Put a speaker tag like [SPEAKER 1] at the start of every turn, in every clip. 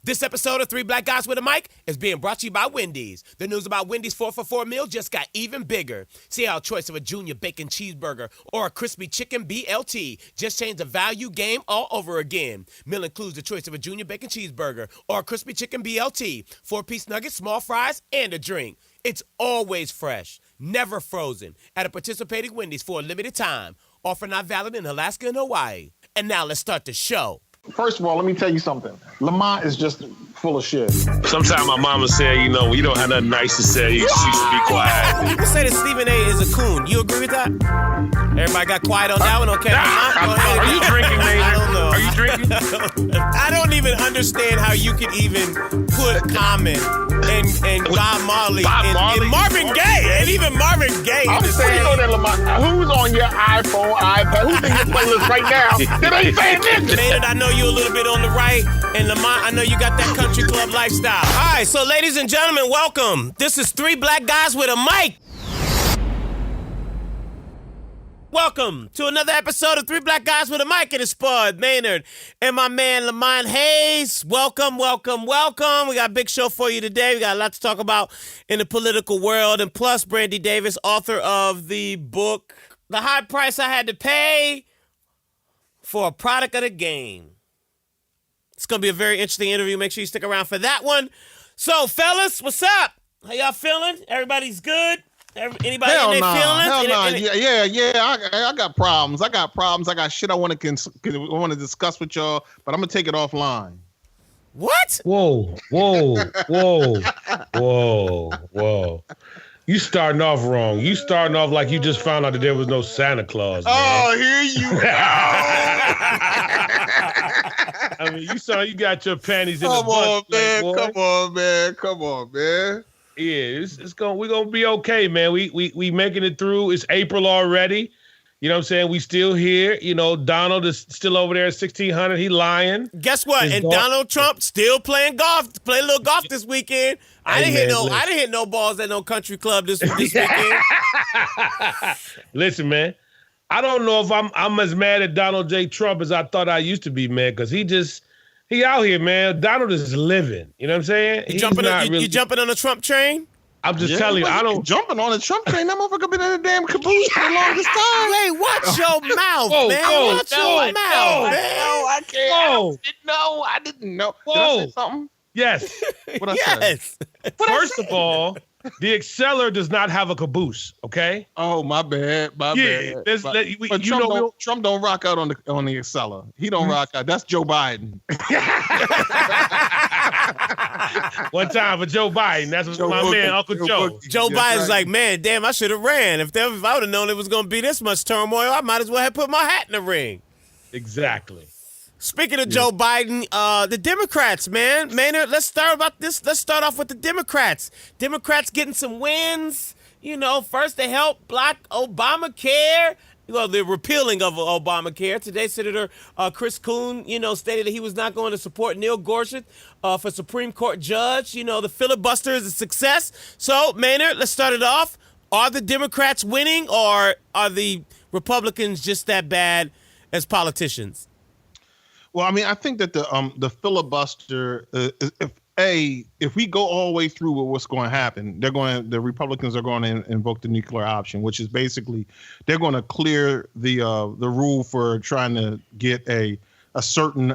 [SPEAKER 1] This episode of Three Black Guys with a Mic is being brought to you by Wendy's. The news about Wendy's 4-for-4 meal just got even bigger. See how a choice of a junior bacon cheeseburger or a crispy chicken BLT just changed the value game all over again. Meal includes the choice of a junior bacon cheeseburger or a crispy chicken BLT, 4-piece nuggets, small fries, and a drink. It's always fresh, never frozen, at a participating Wendy's for a limited time. Offer not valid in Alaska and Hawaii. And now let's start the show.
[SPEAKER 2] First of all, let me tell you something. Lamont is just full of shit.
[SPEAKER 3] Sometimes my mama said, when you don't have nothing nice to say, you should be quiet.
[SPEAKER 1] People say that Stephen A. is a coon. You agree with that? Everybody got quiet on that one? Okay.
[SPEAKER 3] Are you drinking, Nate?
[SPEAKER 1] I don't know.
[SPEAKER 3] Are you drinking?
[SPEAKER 1] I don't even understand how you could even put Common and Bob Marley and Marvin Gaye. And even Marvin Gaye.
[SPEAKER 2] I'm saying, you know that, Lamont. Who's on your iPhone, iPad? Who's in your playlist right now that ain't saying niggas?
[SPEAKER 1] Maynard, I know you a little bit on the right. And Lamont, I know you got that country club lifestyle. All right, so ladies and gentlemen, welcome. This is Three Black Guys with a Mic. Welcome to another episode of Three Black Guys with a Mic. It is Spud, Maynard, and my man Lamont Hayes. Welcome, welcome, welcome. We got a big show for you today. We got a lot to talk about in the political world. And plus, Brandy Davis, author of the book, The High Price I Had to Pay for a Product of the Game. It's going to be a very interesting interview. Make sure you stick around for that one. So, fellas, what's up? How y'all feeling? Everybody's good? Anybody in their feelings?
[SPEAKER 2] Hell no. Yeah. I got problems. I got shit I want to discuss with y'all, but I'm going to take it offline.
[SPEAKER 1] What?
[SPEAKER 4] Whoa. You starting off wrong. You starting off like you just found out that there was no Santa Claus, man.
[SPEAKER 2] Oh, here you go.
[SPEAKER 4] I mean, you got your panties in
[SPEAKER 2] Come
[SPEAKER 4] the
[SPEAKER 2] on,
[SPEAKER 4] bunch,
[SPEAKER 2] man. Come on, man.
[SPEAKER 4] Yeah, we're gonna be okay, man. We making it through. It's April already. You know what I'm saying? We still here. You know, Donald is still over there at 1600. He lying.
[SPEAKER 1] Guess what? And Donald Trump still playing golf. Play a little golf this weekend. I didn't hit no balls at no country club this weekend.
[SPEAKER 4] Listen, man. I don't know if I'm as mad at Donald J. Trump as I thought I used to be, man, because he out here, man. Donald is living. You know what I'm saying?
[SPEAKER 1] You jumping on the Trump train?
[SPEAKER 4] I'm just telling you, I don't
[SPEAKER 2] jumping on the Trump train. That motherfucker been in a damn caboose for the longest time.
[SPEAKER 1] Hey, watch your mouth, man. Watch your mouth, man.
[SPEAKER 2] No, I can't. I didn't know. Did I say something?
[SPEAKER 4] Yes.
[SPEAKER 2] What I say?
[SPEAKER 4] First of all, the Exceller does not have a caboose, okay?
[SPEAKER 2] Oh, my bad. But Trump don't rock out on the Exceller. He don't rock out. That's Joe Biden.
[SPEAKER 4] One time for Joe Biden. That's what my man, Uncle Joe.
[SPEAKER 1] Joe Biden's like, man, damn, I should have ran. If I would have known it was going to be this much turmoil, I might as well have put my hat in the ring.
[SPEAKER 4] Exactly.
[SPEAKER 1] Speaking of Joe Biden, the Democrats, man. Maynard, let's start off with the Democrats. Democrats getting some wins. You know, first they helped block Obamacare. Well, the repealing of Obamacare. Today, Senator Chris Coons, stated that he was not going to support Neil Gorsuch for Supreme Court judge. You know, the filibuster is a success. So, Maynard, let's start it off. Are the Democrats winning, or are the Republicans just that bad as politicians?
[SPEAKER 2] Well, I mean, I think that the filibuster, if we go all the way through with what's going to happen, the Republicans are going to invoke the nuclear option, which is basically they're going to clear the rule for trying to get a certain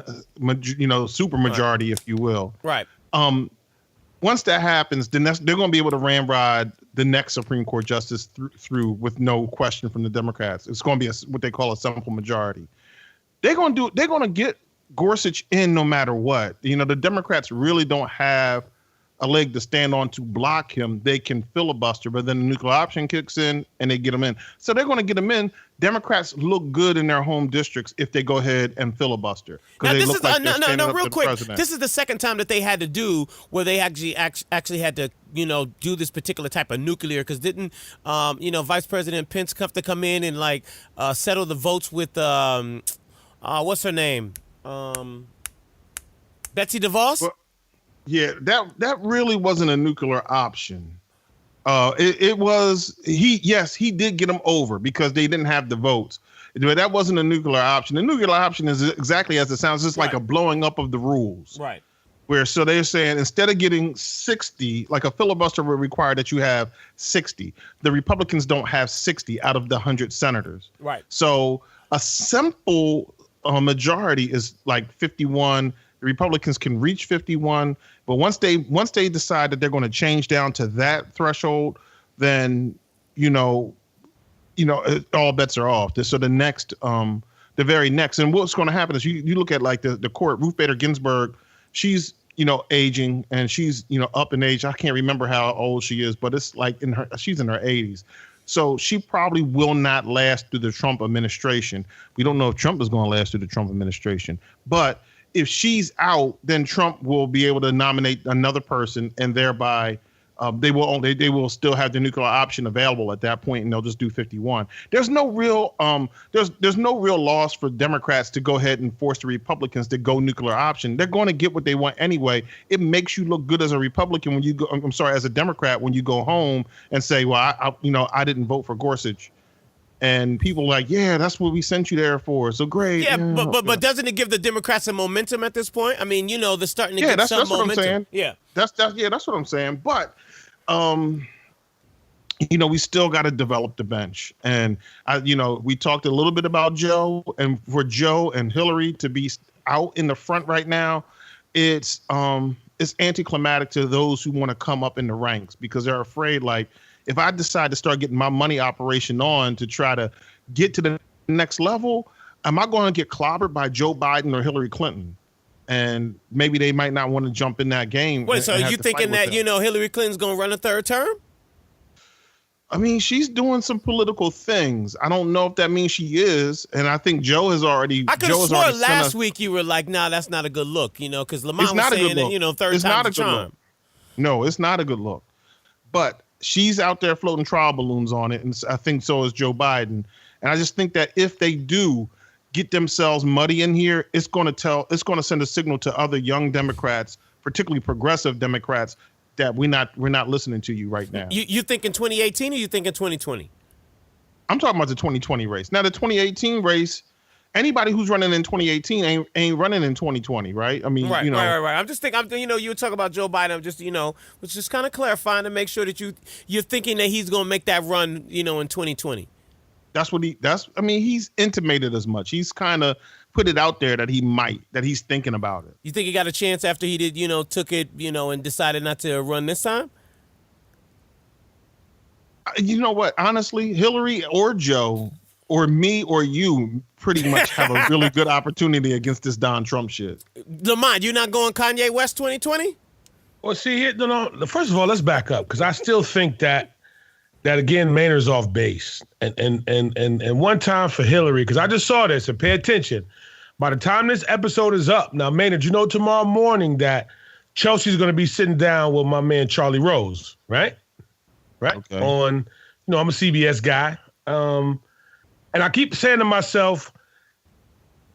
[SPEAKER 2] super majority, if you will.
[SPEAKER 1] Right.
[SPEAKER 2] Once that happens, then they're going to be able to ramrod the next Supreme Court justice through with no question from the Democrats. It's going to be what they call a simple majority. They're going to get Gorsuch in no matter what. You know, the Democrats really don't have a leg to stand on to block him. They can filibuster, but then the nuclear option kicks in and they get him in. So they're going to get him in. Democrats look good in their home districts if they go ahead and filibuster.
[SPEAKER 1] Now, this is real quick. This is the second time that they had to do where they actually had to, do this particular type of nuclear, because didn't, Vice President Pence have to come in and settle the votes with what's her name? Betsy DeVos?
[SPEAKER 2] Well, yeah, that really wasn't a nuclear option. It was he did get them over because they didn't have the votes. But that wasn't a nuclear option. The nuclear option is exactly as it sounds. It's like a blowing up of the rules.
[SPEAKER 1] Right.
[SPEAKER 2] where so they're saying instead of getting 60, like a filibuster would require that you have 60. The Republicans don't have 60 out of the 100 senators.
[SPEAKER 1] Right.
[SPEAKER 2] So a simple majority is like 51. The Republicans can reach 51, but once they decide that they're going to change down to that threshold, then all bets are off. So the very next, and what's going to happen is you look at like the court. Ruth Bader Ginsburg, she's aging, and she's up in age. I can't remember how old she is, but it's like she's in her 80s. So she probably will not last through the Trump administration. We don't know if Trump is going to last through the Trump administration, but if she's out, then Trump will be able to nominate another person, and thereby they will still have the nuclear option available at that point, and they'll just do 51. There's no real there's no real loss for Democrats to go ahead and force the Republicans to go nuclear option. They're going to get what they want anyway. It makes you look good as a Republican when you go. I'm sorry, as a Democrat when you go home and say, well, I didn't vote for Gorsuch. And people are like, yeah, that's what we sent you there for. So great.
[SPEAKER 1] Yeah, but doesn't it give the Democrats some momentum at this point? I mean, they're starting to get
[SPEAKER 2] that's
[SPEAKER 1] some momentum.
[SPEAKER 2] What I'm saying.
[SPEAKER 1] Yeah,
[SPEAKER 2] that's what I'm saying. But we still got to develop the bench. And we talked a little bit about Joe, and for Joe and Hillary to be out in the front right now, it's anticlimactic to those who want to come up in the ranks because they're afraid, like, if I decide to start getting my money operation on to try to get to the next level, am I going to get clobbered by Joe Biden or Hillary Clinton? And maybe they might not want to jump in that game.
[SPEAKER 1] Wait, so are you thinking that, Hillary Clinton's going to run a third term?
[SPEAKER 2] I mean, she's doing some political things. I don't know if that means she is. And I think Joe has already.
[SPEAKER 1] I could have sworn last week you were like, nah, that's not a good look, because Lamont was saying that, third time's a charm.
[SPEAKER 2] No, it's not a good look. But she's out there floating trial balloons on it, and I think so is Joe Biden. And I just think that if they do get themselves muddy in here, it's going to send a signal to other young Democrats, particularly progressive Democrats, that we're not listening to you right now.
[SPEAKER 1] You think in 2018 or you think in 2020?
[SPEAKER 2] I'm talking about the 2020 race. Now, the 2018 race, anybody who's running in 2018 ain't running in 2020, right? I mean,
[SPEAKER 1] right. I'm just thinking, you were talking about Joe Biden. I'm just, was just kind of clarifying to make sure that you're thinking that he's going to make that run, in 2020. He's intimated as much. He's kind of put it out there that he's thinking about it. You think he got a chance after he did, took it, and decided not to run this time?
[SPEAKER 2] You know what? Honestly, Hillary or Joe or me or you pretty much have a really good opportunity against this Don Trump shit.
[SPEAKER 1] Lamont, you not going Kanye West 2020?
[SPEAKER 4] Well, see, first of all, let's back up because I still think that again, Maynard's off base. And one time for Hillary, because I just saw this and pay attention. By the time this episode is up, now, Maynard, tomorrow morning that Chelsea's going to be sitting down with my man Charlie Rose, right? Right?
[SPEAKER 2] Okay.
[SPEAKER 4] On, I'm a CBS guy. And I keep saying to myself,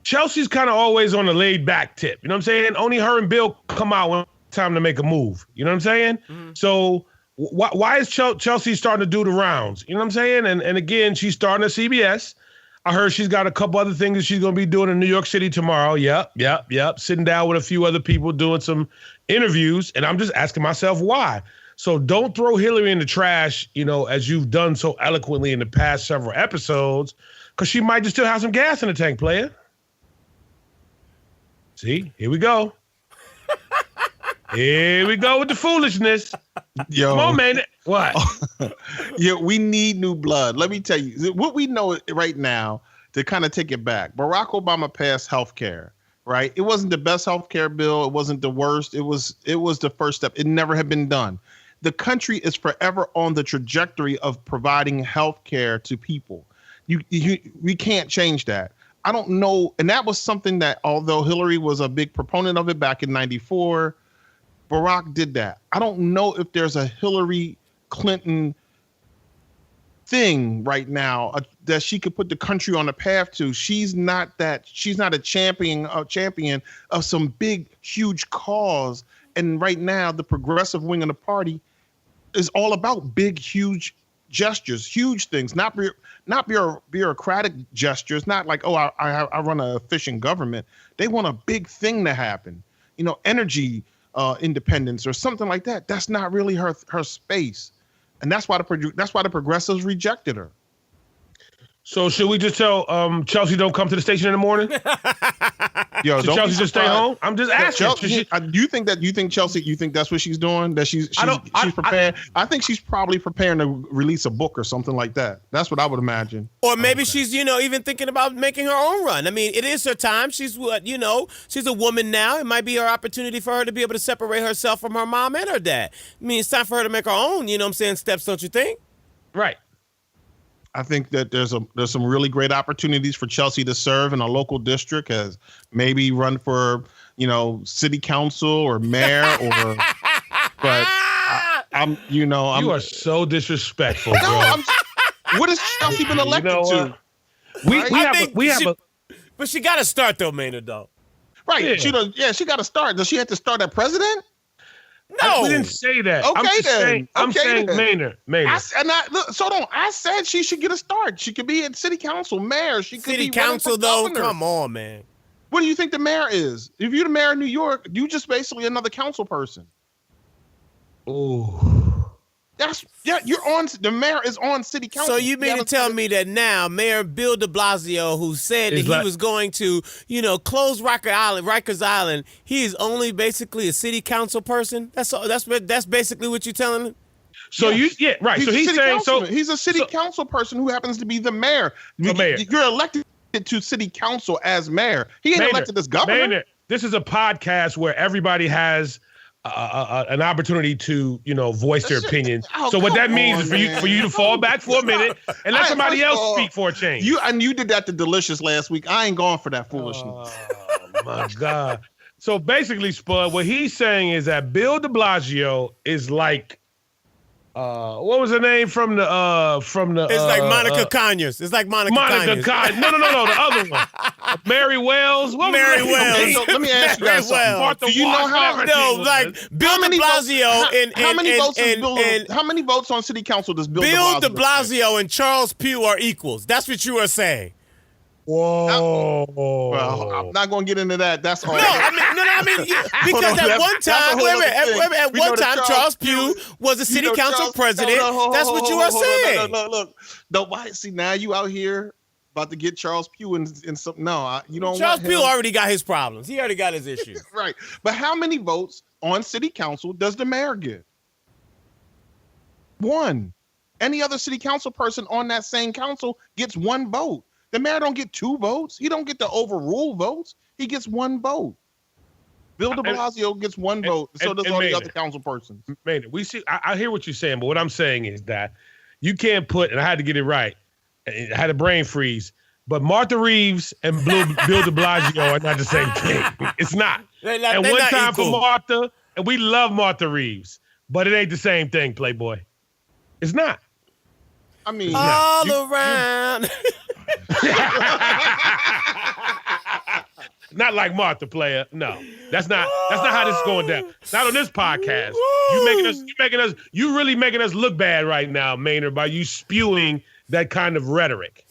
[SPEAKER 4] Chelsea's kind of always on the laid back tip. You know what I'm saying? Only her and Bill come out when it's time to make a move. You know what I'm saying? Mm-hmm. So why is Chelsea starting to do the rounds? You know what I'm saying? And again, she's starting at CBS. I heard she's got a couple other things that she's going to be doing in New York City tomorrow. Yep. Sitting down with a few other people doing some interviews. And I'm just asking myself why. So don't throw Hillary in the trash, as you've done so eloquently in the past several episodes, because she might just still have some gas in the tank, player. See, here we go. Here we go with the foolishness.
[SPEAKER 2] Yo.
[SPEAKER 4] Come on, man. What?
[SPEAKER 2] Yeah, we need new blood. Let me tell you what we know right now to kind of take it back. Barack Obama passed health care, right? It wasn't the best health care bill. It wasn't the worst. It was the first step. It never had been done. The country is forever on the trajectory of providing health care to people. We can't change that. I don't know. And that was something that, although Hillary was a big proponent of it back in 94, Barack did that. I don't know if there's a Hillary Clinton thing right now that she could put the country on a path to. She's not a champion of some big, huge cause. And right now, the progressive wing of the party is all about big, huge gestures, huge things, not bureaucratic gestures, not like, oh, I run an efficient government. They want a big thing to happen. Energy, independence or something like that. That's not really her space, and that's why the progressives rejected her.
[SPEAKER 4] So should we just tell Chelsea don't come to the station in the morning?
[SPEAKER 2] Yo,
[SPEAKER 4] Should Chelsea just stay home? I'm just asking.
[SPEAKER 2] You think Chelsea? You think that's what she's doing? That she's preparing? I think she's probably preparing to release a book or something like that. That's what I would imagine.
[SPEAKER 1] Or maybe she's even thinking about making her own run. I mean, it is her time. She's she's a woman now. It might be her opportunity for her to be able to separate herself from her mom and her dad. I mean, it's time for her to make her own. Steps. Don't you think?
[SPEAKER 4] Right.
[SPEAKER 2] I think that there's some really great opportunities for Chelsea to serve in a local district, as maybe run for city council or mayor or. But you are
[SPEAKER 4] so disrespectful, bro.
[SPEAKER 2] What has Chelsea been elected to?
[SPEAKER 1] But she got to start though, Maynard. Though.
[SPEAKER 2] Right. Yeah. She got to start. Does she have to start at president?
[SPEAKER 1] No,
[SPEAKER 4] we didn't say that.
[SPEAKER 2] Okay,
[SPEAKER 4] I'm saying Maynard.
[SPEAKER 2] I said she should get a start. She could be at city council, mayor. She could
[SPEAKER 1] city
[SPEAKER 2] be
[SPEAKER 1] council though.
[SPEAKER 2] Governor.
[SPEAKER 1] Come on, man.
[SPEAKER 2] What do you think the mayor is? If you're the mayor of New York, you just basically another council person.
[SPEAKER 4] Ooh.
[SPEAKER 2] You're on. The mayor is on city council.
[SPEAKER 1] So you mean to tell me that now Mayor Bill de Blasio, who said that he was going to, close Rikers Island, he is only basically a city council person? That's basically what you're telling me?
[SPEAKER 4] So right. He's saying
[SPEAKER 2] he's a city council person who happens to be the mayor.
[SPEAKER 4] The mayor.
[SPEAKER 2] You're elected to city council as mayor. He ain't elected as governor.
[SPEAKER 4] Maynard, this is a podcast where everybody has an opportunity to voice their opinions. So what that means is for you to fall back for a minute and let somebody else speak for a change.
[SPEAKER 2] You did that to Delicious last week. I ain't going for that foolishness.
[SPEAKER 4] Oh my God. So basically, Spud, what he's saying is that Bill de Blasio is like what was her name from the
[SPEAKER 1] It's like Monica Conyers. It's like Monica Conyers.
[SPEAKER 4] No, the other one. Mary Wells.
[SPEAKER 1] Mary Wells.
[SPEAKER 2] So let me ask you guys something. Do you know how?
[SPEAKER 1] No, like Bill de Blasio
[SPEAKER 2] how many votes on city council does
[SPEAKER 1] Bill de Blasio and Charles Pugh are equals? That's what you are saying.
[SPEAKER 4] Whoa.
[SPEAKER 2] Well, I'm not going to get into that. That's all.
[SPEAKER 1] I mean, because at one time, at one time, Charles Pugh was a city council president. That's what you are saying.
[SPEAKER 2] Look. No, why? See, now you out here about to get Charles Pugh in something. No, you don't.
[SPEAKER 1] Charles Pugh already got his problems. He already got his issues.
[SPEAKER 2] Right. But how many votes on city council does the mayor get? One. Any other city council person on that same council gets one vote. The mayor don't get two votes. He don't get to overrule votes. He gets one vote. Bill de Blasio gets one vote. So does all the other council persons.
[SPEAKER 4] Man, we see. I hear what you're saying, but what I'm saying is that you can't put, and I had to get it right. I had a brain freeze. But Martha Reeves and Bill de Blasio are not the same thing. It's not. And one time for Martha, and we love Martha Reeves, but it ain't the same thing, Playboy. It's not.
[SPEAKER 2] I mean,
[SPEAKER 1] all around.
[SPEAKER 4] Not like Martha, player. No, that's not how this is going down. Not on this podcast. You really making us look bad right now, Maynard, by you spewing that kind of rhetoric.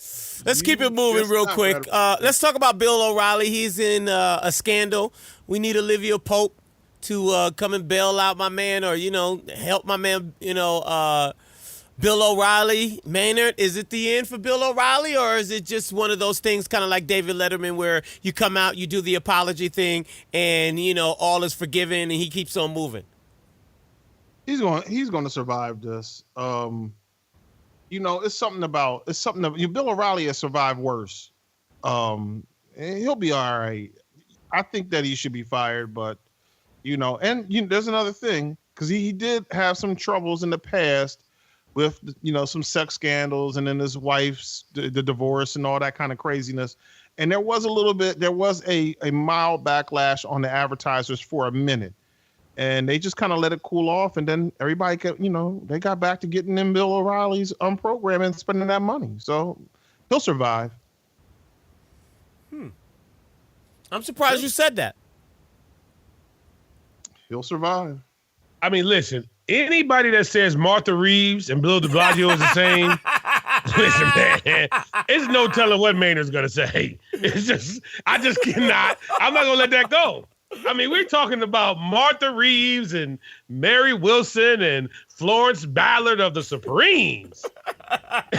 [SPEAKER 1] Let's keep it moving real quick. Let's talk about Bill O'Reilly. He's in a scandal. We need Olivia Pope to come and bail out my man, or help my man. Bill O'Reilly, Maynard, is it the end for Bill O'Reilly, or is it just one of those things kind of like David Letterman where you come out, you do the apology thing, and, all is forgiven and he keeps on moving?
[SPEAKER 2] He's going to survive this. It's something about Bill O'Reilly has survived worse. And he'll be all right. I think that he should be fired, but, there's another thing, because he did have some troubles in the past with, some sex scandals, and then his wife's the divorce and all that kind of craziness. And there was a mild backlash on the advertisers for a minute, and they just kind of let it cool off. And then everybody they got back to getting in Bill O'Reilly's program and spending that money. So he'll survive.
[SPEAKER 1] I'm surprised you said that.
[SPEAKER 2] He'll survive.
[SPEAKER 4] I mean, listen, anybody that says Martha Reeves and Bill de Blasio is the same, listen, man, it's no telling what Maynard's going to say. I just cannot. I'm not going to let that go. I mean, we're talking about Martha Reeves and Mary Wilson and Florence Ballard of the Supremes.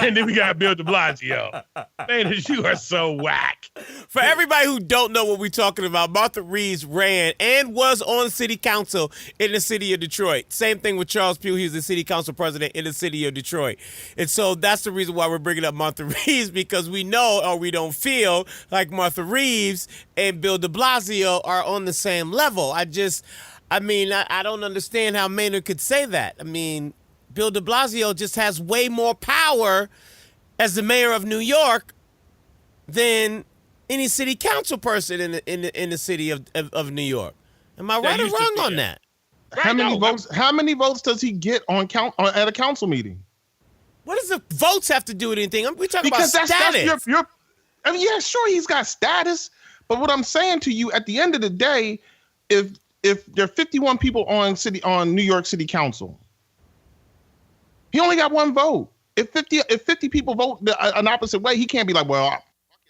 [SPEAKER 4] And then we got Bill de Blasio. Man, you are so whack.
[SPEAKER 1] For everybody who don't know what we're talking about, Martha Reeves ran and was on city council in the city of Detroit. Same thing with Charles Pugh. He was the city council president in the city of Detroit. And so that's the reason why we're bringing up Martha Reeves, because we know or we don't feel like Martha Reeves and Bill de Blasio are on the same level. I don't understand how Maynard could say that. I mean, Bill de Blasio just has way more power as the mayor of New York than any city council person in the city of New York. Am I right or wrong on that?
[SPEAKER 2] How many votes does he get at a council meeting?
[SPEAKER 1] What does the votes have to do with anything? We're talking
[SPEAKER 2] because
[SPEAKER 1] about status.
[SPEAKER 2] That's I mean, yeah, sure, he's got status, but what I'm saying to you, at the end of the day, if there are 51 people on New York City Council, he only got one vote. If 50 people vote an opposite way, he can't be like, well, I'm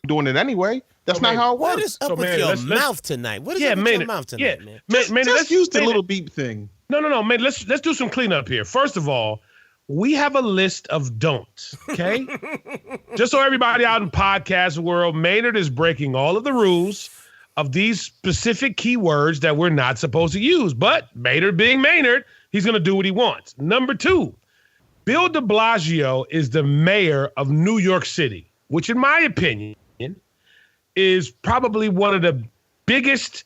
[SPEAKER 2] doing it anyway. That's not how it works.
[SPEAKER 1] What is up with your mouth tonight? What is up with your mouth tonight, man?
[SPEAKER 2] Let's use the little beep thing.
[SPEAKER 4] No, man. Let's do some cleanup here. First of all, we have a list of don'ts, okay? Just so everybody out in podcast world, Maynard is breaking all of the rules of these specific keywords that we're not supposed to use. But Maynard being Maynard, he's going to do what he wants. Number 2, Bill de Blasio is the mayor of New York City, which in my opinion is probably one of the biggest,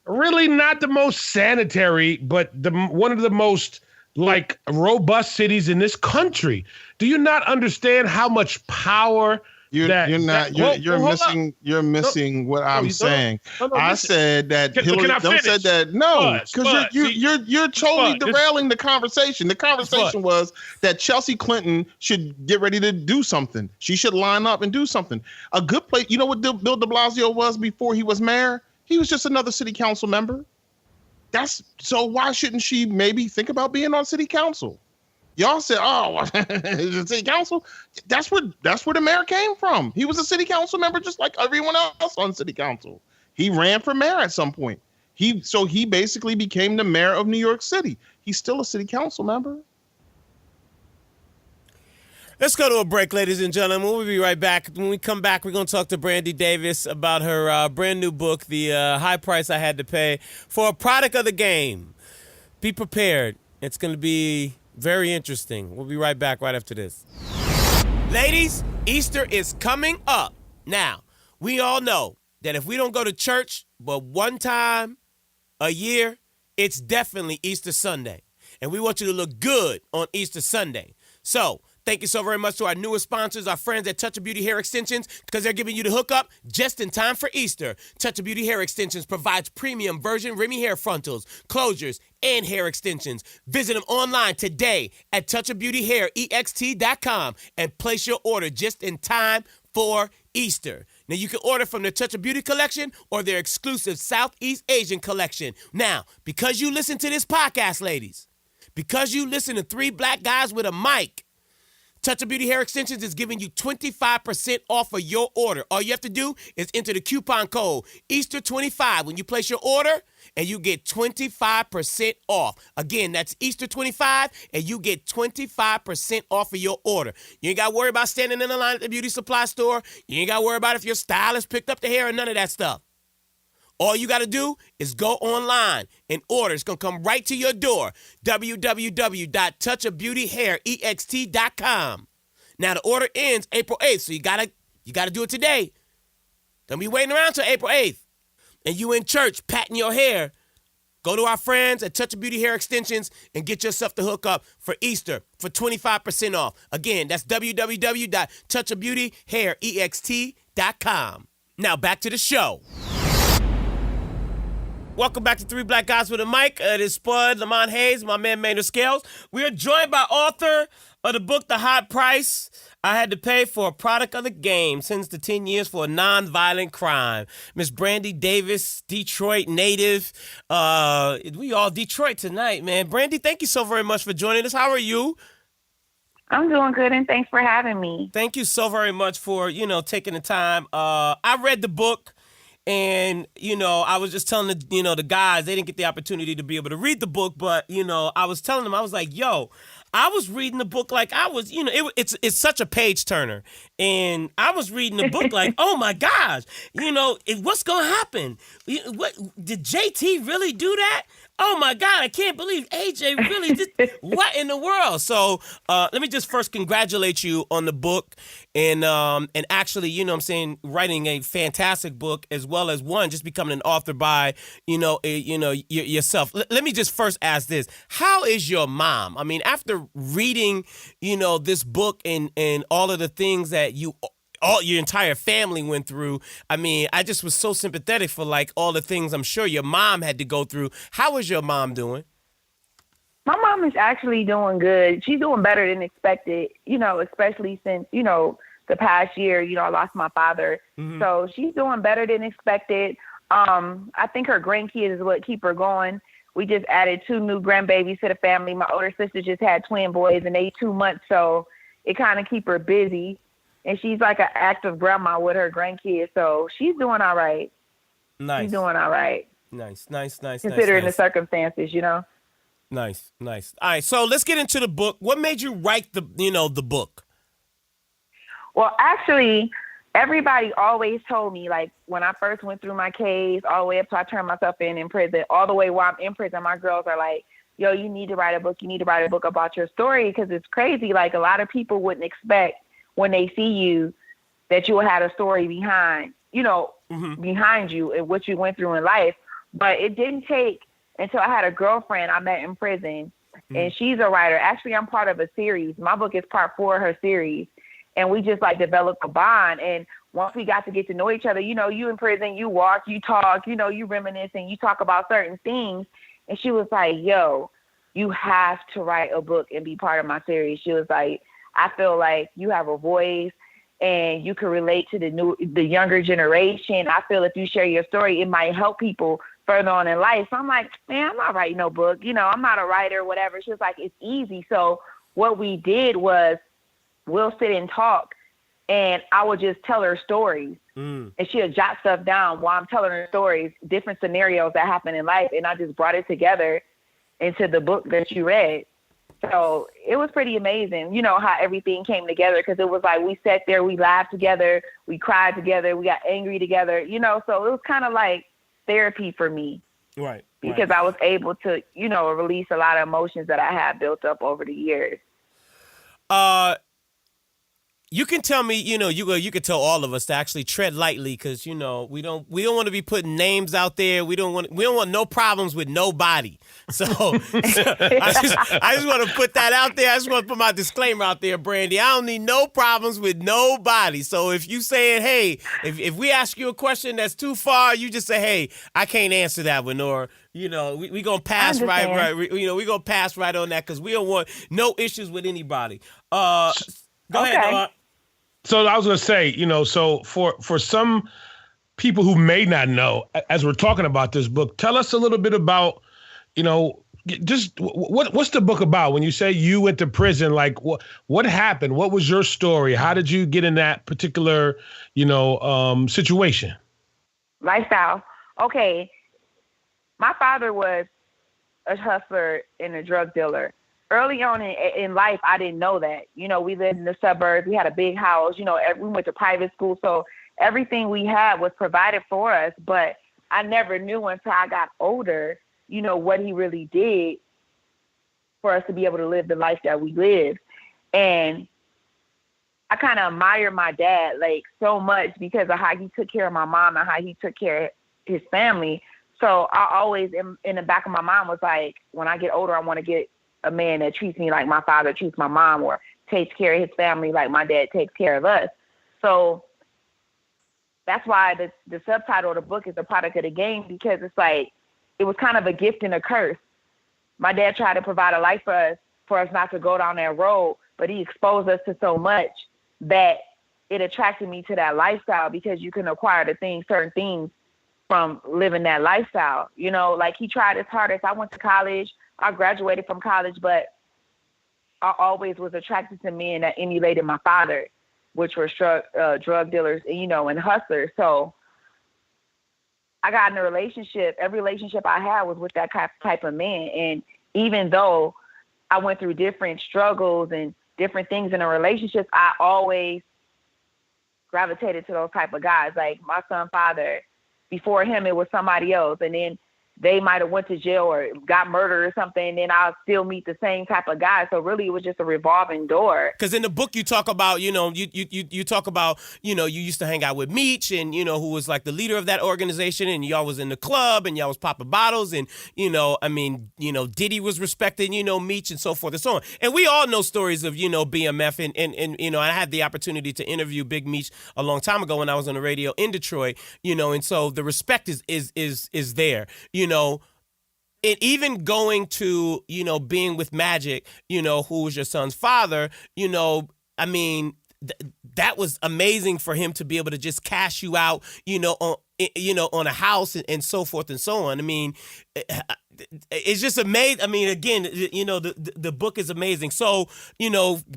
[SPEAKER 4] really not the most sanitary, but one of the most like robust cities in this country. Do you not understand how much power
[SPEAKER 2] You're missing what I'm saying. I said that Hillary said that because you're totally derailing the conversation. The conversation was that Chelsea Clinton should get ready to do something. She should line up and do something. A good place. You know what Bill de Blasio was before he was mayor? He was just another city council member. So why shouldn't she maybe think about being on city council? Y'all said, "Oh, city council." That's where the mayor came from. He was a city council member, just like everyone else on city council. He ran for mayor at some point. He basically became the mayor of New York City. He's still a city council member.
[SPEAKER 1] Let's go to a break, ladies and gentlemen. We'll be right back. When we come back, we're going to talk to Brandy Davis about her brand new book, The High Price I Had to Pay for a Product of the Game. Be prepared. It's going to be very interesting. We'll be right back right after this. Ladies, Easter is coming up. Now, we all know that if we don't go to church but one time a year, it's definitely Easter Sunday. And we want you to look good on Easter Sunday. So, thank you so very much to our newest sponsors, our friends at Touch of Beauty Hair Extensions, because they're giving you the hookup just in time for Easter. Touch of Beauty Hair Extensions provides premium version Remy hair frontals, closures, and hair extensions. Visit them online today at touchofbeautyhairext.com and place your order just in time for Easter. Now, you can order from their Touch of Beauty collection or their exclusive Southeast Asian collection. Now, because you listen to this podcast, ladies, because you listen to 3 black guys with a mic, Touch of Beauty Hair Extensions is giving you 25% off of your order. All you have to do is enter the coupon code Easter25 when you place your order, and you get 25% off. Again, that's Easter25, and you get 25% off of your order. You ain't got to worry about standing in the line at the beauty supply store. You ain't got to worry about if your stylist picked up the hair or none of that stuff. All you got to do is go online and order. It's going to come right to your door. www.touchofbeautyhairext.com. Now, the order ends April 8th, so you got to do it today. Don't be waiting around till April 8th. And you in church patting your hair, go to our friends at Touch of Beauty Hair Extensions and get yourself the hookup for Easter for 25% off. Again, that's www.touchofbeautyhairext.com. Now, back to the show. Welcome back to 3 Black Guys with a Mic. It is Spud, Lamont Hayes, my man Maynard Scales. We are joined by author of the book, The High Price I Had to Pay for a Product of the Game, sentenced to 10 years for a non-violent crime. Miss Brandy Davis, Detroit native. We all Detroit tonight, man. Brandy, thank you so very much for joining us. How are you?
[SPEAKER 5] I'm doing good, and thanks for having me.
[SPEAKER 1] Thank you so very much for, taking the time. I read the book. And, I was just telling the guys, they didn't get the opportunity to be able to read the book, but, I was telling them, I was like, yo, I was reading the book like I was, it's such a page turner. And I was reading the book like, oh my gosh, what's going to happen? What, did JT really do that? Oh my God, I can't believe AJ really did. What in the world? So let me just first congratulate you on the book and actually, writing a fantastic book as well as just becoming an author by, yourself. Let me just first ask this. How is your mom? I mean, after reading, this book and all of the things that all your entire family went through. I mean, I just was so sympathetic for like all the things I'm sure your mom had to go through. How is your mom doing?
[SPEAKER 5] My mom is actually doing good. She's doing better than expected, especially since, the past year, I lost my father. Mm-hmm. So she's doing better than expected. I think her grandkids is what keep her going. We just added 2 new grandbabies to the family. My older sister just had twin boys and they 2 months. So it kind of keep her busy. And she's like an active grandma with her grandkids, so she's doing all right.
[SPEAKER 1] Nice.
[SPEAKER 5] She's doing all right.
[SPEAKER 1] Nice.
[SPEAKER 5] Considering the circumstances,
[SPEAKER 1] Nice. All right, so let's get into the book. What made you write the book?
[SPEAKER 5] Well, actually, everybody always told me, like, when I first went through my case, all the way up to I turned myself in prison, all the way while I'm in prison, my girls are like, yo, you need to write a book. You need to write a book about your story because it's crazy. Like, a lot of people wouldn't expect when they see you that you will have a story behind, behind you and what you went through in life. But it didn't take until I had a girlfriend I met in prison, and she's a writer. Actually, I'm part of a series. My book is part 4 of her series, and we just like developed a bond. And once we got to get to know each other, you in prison, you walk, you talk, you reminisce, and you talk about certain things. And she was like, yo, you have to write a book and be part of my series. She was like, I feel like you have a voice and you can relate to the younger generation. I feel if you share your story, it might help people further on in life. So I'm like, man, I'm not writing no book. I'm not a writer, whatever. She was like, it's easy. So what we did was we'll sit and talk and I would just tell her stories and she'll jot stuff down while I'm telling her stories, different scenarios that happen in life. And I just brought it together into the book that you read. So it was pretty amazing, how everything came together because it was like we sat there, we laughed together, we cried together, we got angry together, so it was kind of like therapy for me.
[SPEAKER 1] Right.
[SPEAKER 5] Because I was able to, release a lot of emotions that I had built up over the years.
[SPEAKER 1] You can tell me, you could tell all of us to actually tread lightly because, we don't want to be putting names out there. We don't want no problems with nobody. So, I just want to put that out there. I just want to put my disclaimer out there, Brandy. I don't need no problems with nobody. So if you saying, hey, if we ask you a question that's too far, you just say, hey, I can't answer that one, or we gonna pass right. We gonna pass right on that because we don't want no issues with anybody. Go ahead.
[SPEAKER 4] So I was going to say, so for some people who may not know, as we're talking about this book, tell us a little bit about, just what's the book about? When you say you went to prison, like what happened? What was your story? How did you get in that particular, situation?
[SPEAKER 5] Lifestyle. Okay. My father was a hustler and a drug dealer. Early on in life, I didn't know that. We lived in the suburbs. We had a big house. We went to private school. So everything we had was provided for us. But I never knew until I got older, what he really did for us to be able to live the life that we lived. And I kind of admire my dad, like, so much because of how he took care of my mom and how he took care of his family. So I always, in the back of my mind, was like, when I get older, I want to get a man that treats me like my father treats my mom, or takes care of his family like my dad takes care of us. So that's why the subtitle of the book is The Product of the Game, because it's like, it was kind of a gift and a curse. My dad tried to provide a life for us not to go down that road, but he exposed us to so much that it attracted me to that lifestyle, because you can acquire certain things from living that lifestyle. Like, he tried his hardest. I went to college. I graduated from college, but I always was attracted to men that emulated my father, which were drug dealers, and hustlers. So I got in a relationship. Every relationship I had was with that type of man. And even though I went through different struggles and different things in a relationship, I always gravitated to those type of guys. Like my son's father, before him, it was somebody else. And then they might have went to jail or got murdered or something, and then I'll still meet the same type of guy. So really, it was just a revolving door.
[SPEAKER 1] Because in the book, you talk about, you talk about, you used to hang out with Meech, and, who was like the leader of that organization, and y'all was in the club, and y'all was popping bottles, and, Diddy was respecting, Meech, and so forth and so on. And we all know stories of, BMF, and I had the opportunity to interview Big Meech a long time ago when I was on the radio in Detroit, and so the respect is there, And even going to, being with Magic, who was your son's father, that was amazing for him to be able to just cash you out, on a house and so forth and so on. I mean, it's just amazing. I mean, again, the book is amazing. So,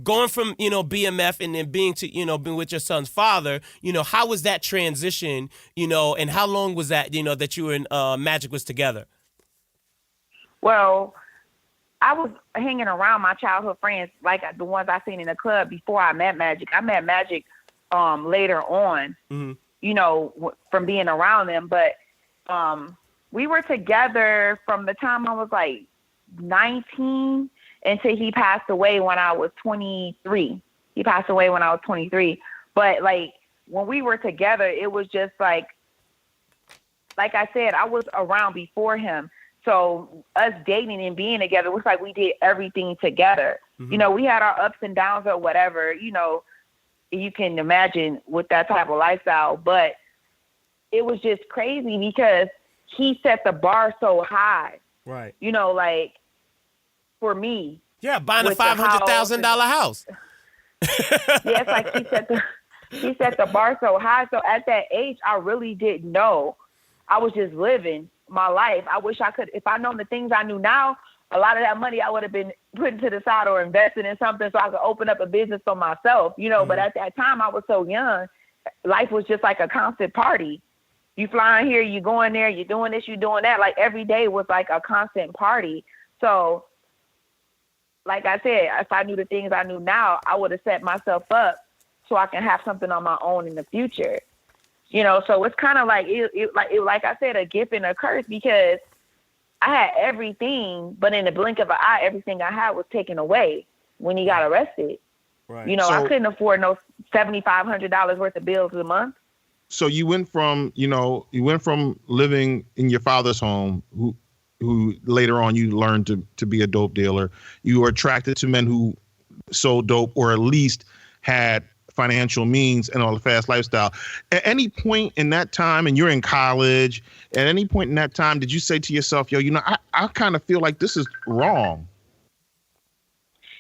[SPEAKER 1] going from, BMF and then being being with your son's father, how was that transition, and how long was that, that you and Magic was together?
[SPEAKER 5] Well, I was hanging around my childhood friends, like the ones I seen in the club before I met Magic. I met Magic later on, from being around them. But we were together from the time I was like 19 until he passed away when I was 23. He passed away when I was 23. But like when we were together, it was just like I said, I was around before him. So us dating and being together was like we did everything together. Mm-hmm. We had our ups and downs or whatever, you can imagine with that type of lifestyle. But it was just crazy because he set the bar so high.
[SPEAKER 1] Right.
[SPEAKER 5] Like for me.
[SPEAKER 1] Yeah, buying a $500,000 house.
[SPEAKER 5] Yeah, it's like he set the bar so high. So at that age, I really didn't know. I was just living my life. I wish I could, if I known the things I knew now, a lot of that money I would have been putting to the side or invested in something so I could open up a business for myself, mm-hmm. But at that time I was so young, life was just like a constant party. You flying here, you going there, you doing this, you doing that. Like every day was like a constant party. So like I said, if I knew the things I knew now, I would have set myself up so I can have something on my own in the future. So it's kind of like like I said, a gift and a curse because I had everything, but in the blink of an eye, everything I had was taken away when he got arrested.
[SPEAKER 1] Right.
[SPEAKER 5] I couldn't afford no $7,500 worth of bills a month.
[SPEAKER 2] So you went from living in your father's home, who later on you learned to be a dope dealer. You were attracted to men who sold dope or at least had financial means and all the fast lifestyle. At any point in that time, and you're in college, at any point in that time, did you say to yourself, yo, I kind of feel like this is wrong?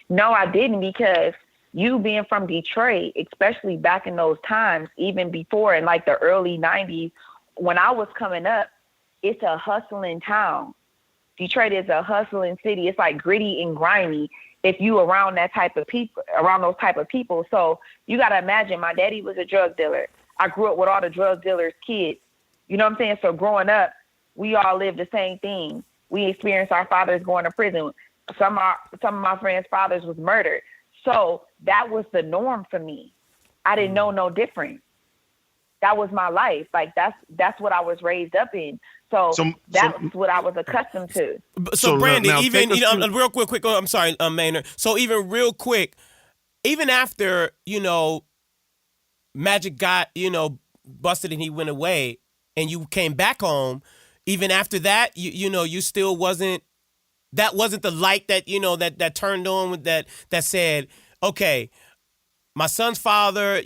[SPEAKER 5] No, I didn't, because you being from Detroit, especially back in those times, even before in like the early 90s, when I was coming up, it's a hustling town. Detroit is a hustling city. It's like gritty and grimy. If you around those type of people. So you got to imagine, my daddy was a drug dealer. I grew up with all the drug dealers' kids. You know what I'm saying? So growing up, we all lived the same thing. We experienced our fathers going to prison. Some of my friends' fathers was murdered. So that was the norm for me. I didn't know no different. That was my life. Like that's what I was raised up in. So that's what I was accustomed to.
[SPEAKER 1] So Brandy, even real quick. I'm sorry, Maynard. So even real quick, even after Magic got busted and he went away, and you came back home, even after that, you still wasn't. That wasn't the light that that turned on with that said, okay, my son's father,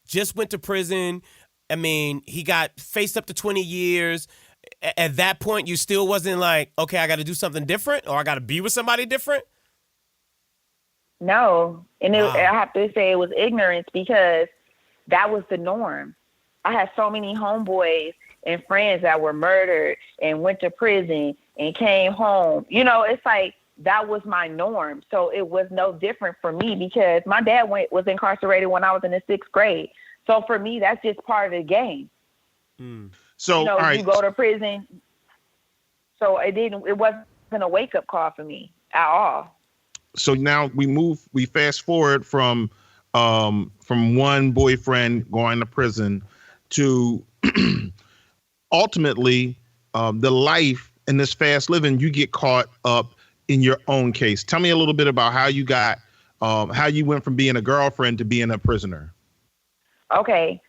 [SPEAKER 1] just went to prison. I mean, he got faced up to 20 years. At that point, you still wasn't like, okay, I got to do something different, or I got to be with somebody different?
[SPEAKER 5] No. And I have to say it was ignorance, because that was the norm. I had so many homeboys and friends that were murdered and went to prison and came home. It's like that was my norm. So it was no different for me, because my dad was incarcerated when I was in the 6th grade. So for me, that's just part of the game.
[SPEAKER 2] So, all right.
[SPEAKER 5] You go to prison. So it wasn't a wake up call for me at all.
[SPEAKER 2] So now we fast forward from one boyfriend going to prison to ultimately the life in this fast living. You get caught up in your own case. Tell me a little bit about how you went from being a girlfriend to being a prisoner. Okay.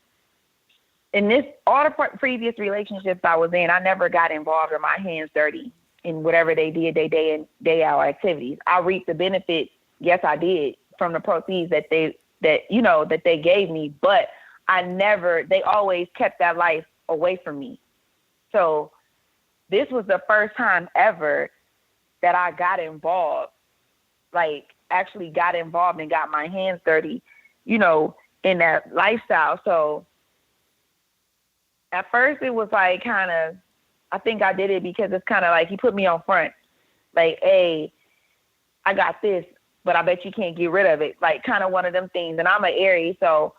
[SPEAKER 5] In all the previous relationships I was in, I never got involved or my hands dirty in whatever they did, they day in, day out activities. I reaped the benefits. Yes, I did, from the proceeds that they gave me, but they always kept that life away from me. So this was the first time ever that I got involved, like actually got involved and got my hands dirty, in that lifestyle. So at first it was like kind of, I think I did it because it's kind of like he put me on front. Like, hey, I got this, but I bet you can't get rid of it. Like kind of one of them things. And I'm an Aries, so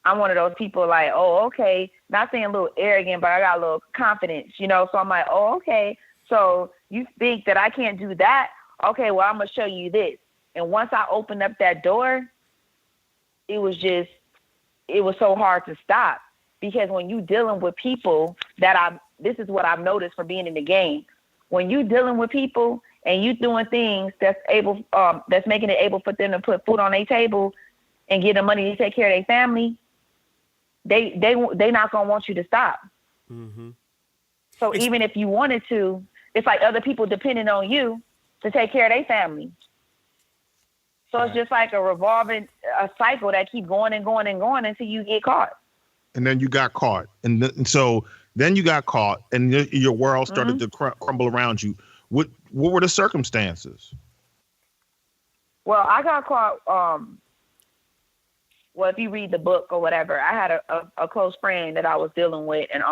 [SPEAKER 5] I'm one of those people like, oh, okay. Not saying a little arrogant, but I got a little confidence, So I'm like, oh, okay. So you think that I can't do that? Okay, well, I'm going to show you this. And once I opened up that door, it was so hard to stop. Because when you dealing with people this is what I've noticed from being in the game. When you dealing with people and you doing things that's making it able for them to put food on their table and get the money to take care of their family, they not gonna want you to stop. Mm-hmm. So even if you wanted to, it's like other people depending on you to take care of their family. So It's just like a cycle that keep going and going and going until you get caught.
[SPEAKER 2] And then you got caught, and so then you got caught, and your world started to crumble around you. What were the circumstances?
[SPEAKER 5] Well, I got caught. Well, if you read the book or whatever, I had a close friend that I was dealing with, and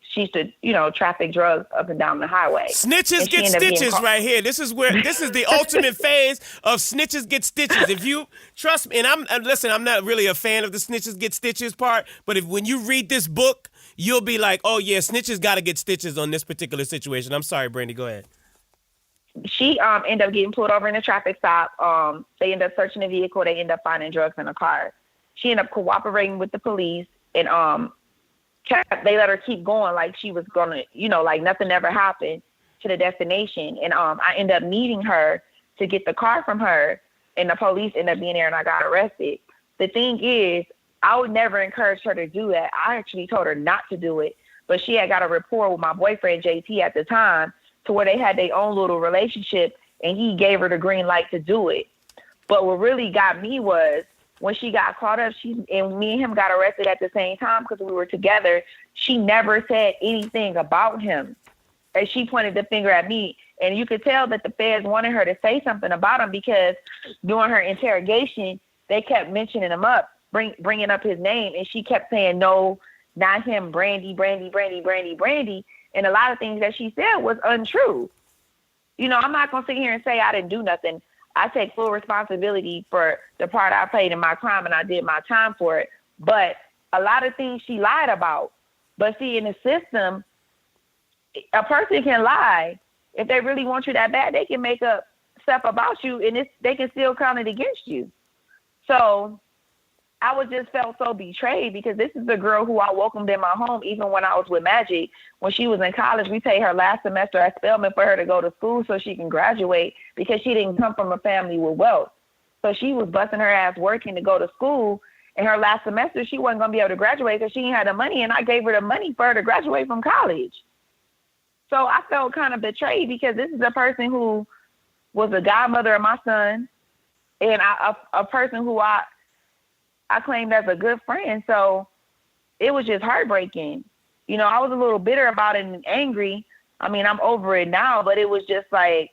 [SPEAKER 5] she used to, traffic drugs up and down the highway.
[SPEAKER 1] Snitches get stitches right here. This is the ultimate phase of snitches get stitches. If you trust me, and I'm not really a fan of the snitches get stitches part, but when you read this book, you'll be like, oh yeah, snitches got to get stitches on this particular situation. I'm sorry, Brandy, go ahead.
[SPEAKER 5] She ended up getting pulled over in a traffic stop. They ended up searching the vehicle. They ended up finding drugs in the car. She ended up cooperating with the police, and they let her keep going like she was gonna, like nothing ever happened to the destination. And I ended up needing her to get the car from her, and the police ended up being there, and I got arrested. The thing is, I would never encourage her to do that. I actually told her not to do it, but she had got a rapport with my boyfriend JT at the time, to where they had their own little relationship, and he gave her the green light to do it. But what really got me was, when she got caught up, and me and him got arrested at the same time because we were together, she never said anything about him. And she pointed the finger at me. And you could tell that the feds wanted her to say something about him, because during her interrogation, they kept mentioning him up, bringing up his name. And she kept saying, no, not him, Brandy, Brandy, Brandy, Brandy, Brandy. And a lot of things that she said was untrue. I'm not going to sit here and say I didn't do nothing. I take full responsibility for the part I played in my crime, and I did my time for it. But a lot of things she lied about. But see, in the system, a person can lie. If they really want you that bad, they can make up stuff about you, and they can still count it against you. So I just felt so betrayed, because this is the girl who I welcomed in my home, even when I was with Magic. When she was in college, we paid her last semester at Spelman for her to go to school so she can graduate, because she didn't come from a family with wealth. So she was busting her ass working to go to school. And her last semester, she wasn't going to be able to graduate because she didn't have the money, and I gave her the money for her to graduate from college. So I felt kind of betrayed, because this is a person who was the godmother of my son, and a person who I claimed as a good friend. So it was just heartbreaking. I was a little bitter about it and angry. I mean, I'm over it now, but it was just like,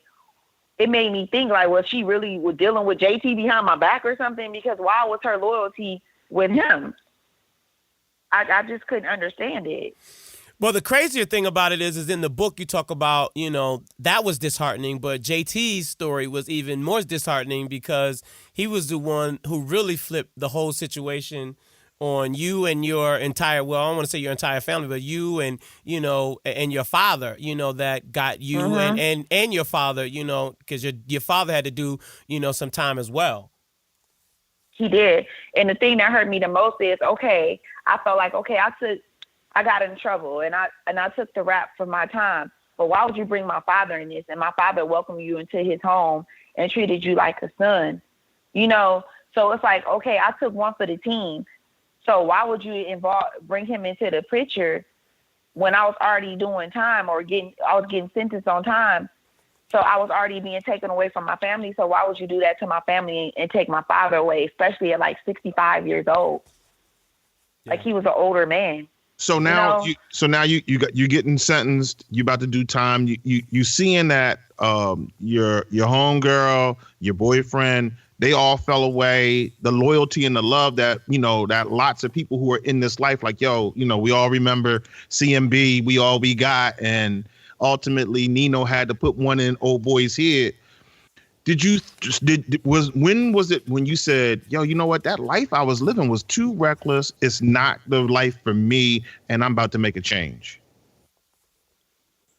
[SPEAKER 5] it made me think like, was she really dealing with JT behind my back or something? Because why was her loyalty with him? I just couldn't understand it.
[SPEAKER 1] Well, the crazier thing about it is in the book you talk about, that was disheartening, but JT's story was even more disheartening, because he was the one who really flipped the whole situation on you and your entire, well, I don't want to say your entire family, but you and, you know, and your father, you know, that got you and your father, you know, because your father had to do, you know, some time as well.
[SPEAKER 5] He did. And the thing that hurt me the most is, okay, I felt like, okay, I got in trouble and I took the rap for my time. But why would you bring my father in this? And my father welcomed you into his home and treated you like a son, you know? So it's like, okay, I took one for the team. So why would you bring him into the picture when I was already doing time or I was getting sentenced on time? So I was already being taken away from my family. So why would you do that to my family and take my father away, especially at like 65 years old? Yeah. Like he was an older man.
[SPEAKER 2] So now, you're getting sentenced. You about to do time. You seeing that your homegirl, your boyfriend, they all fell away. The loyalty and the love that, you know, that lots of people who are in this life, like, yo, you know, we all remember CMB, we all we got, and ultimately Nino had to put one in old boy's head. When was it when you said, yo, you know what, that life I was living was too reckless. It's not the life for me, and I'm about to make a change?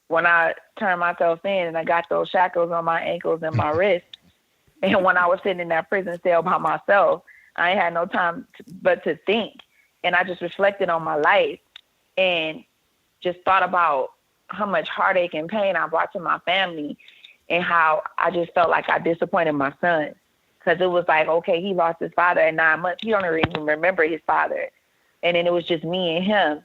[SPEAKER 5] When I turned myself in and I got those shackles on my ankles and my wrists, and when I was sitting in that prison cell by myself, I ain't had no time but to think. And I just reflected on my life and just thought about how much heartache and pain I brought to my family and how I just felt like I disappointed my son. Because it was like, okay, he lost his father at 9 months. He don't even remember his father. And then it was just me and him.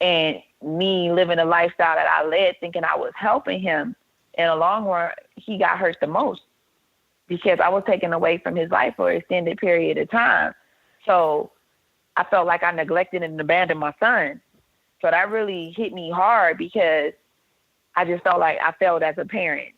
[SPEAKER 5] And me living the lifestyle that I led, thinking I was helping him. In the long run, he got hurt the most because I was taken away from his life for an extended period of time. So I felt like I neglected and abandoned my son. So that really hit me hard because I just felt like I failed as a parent.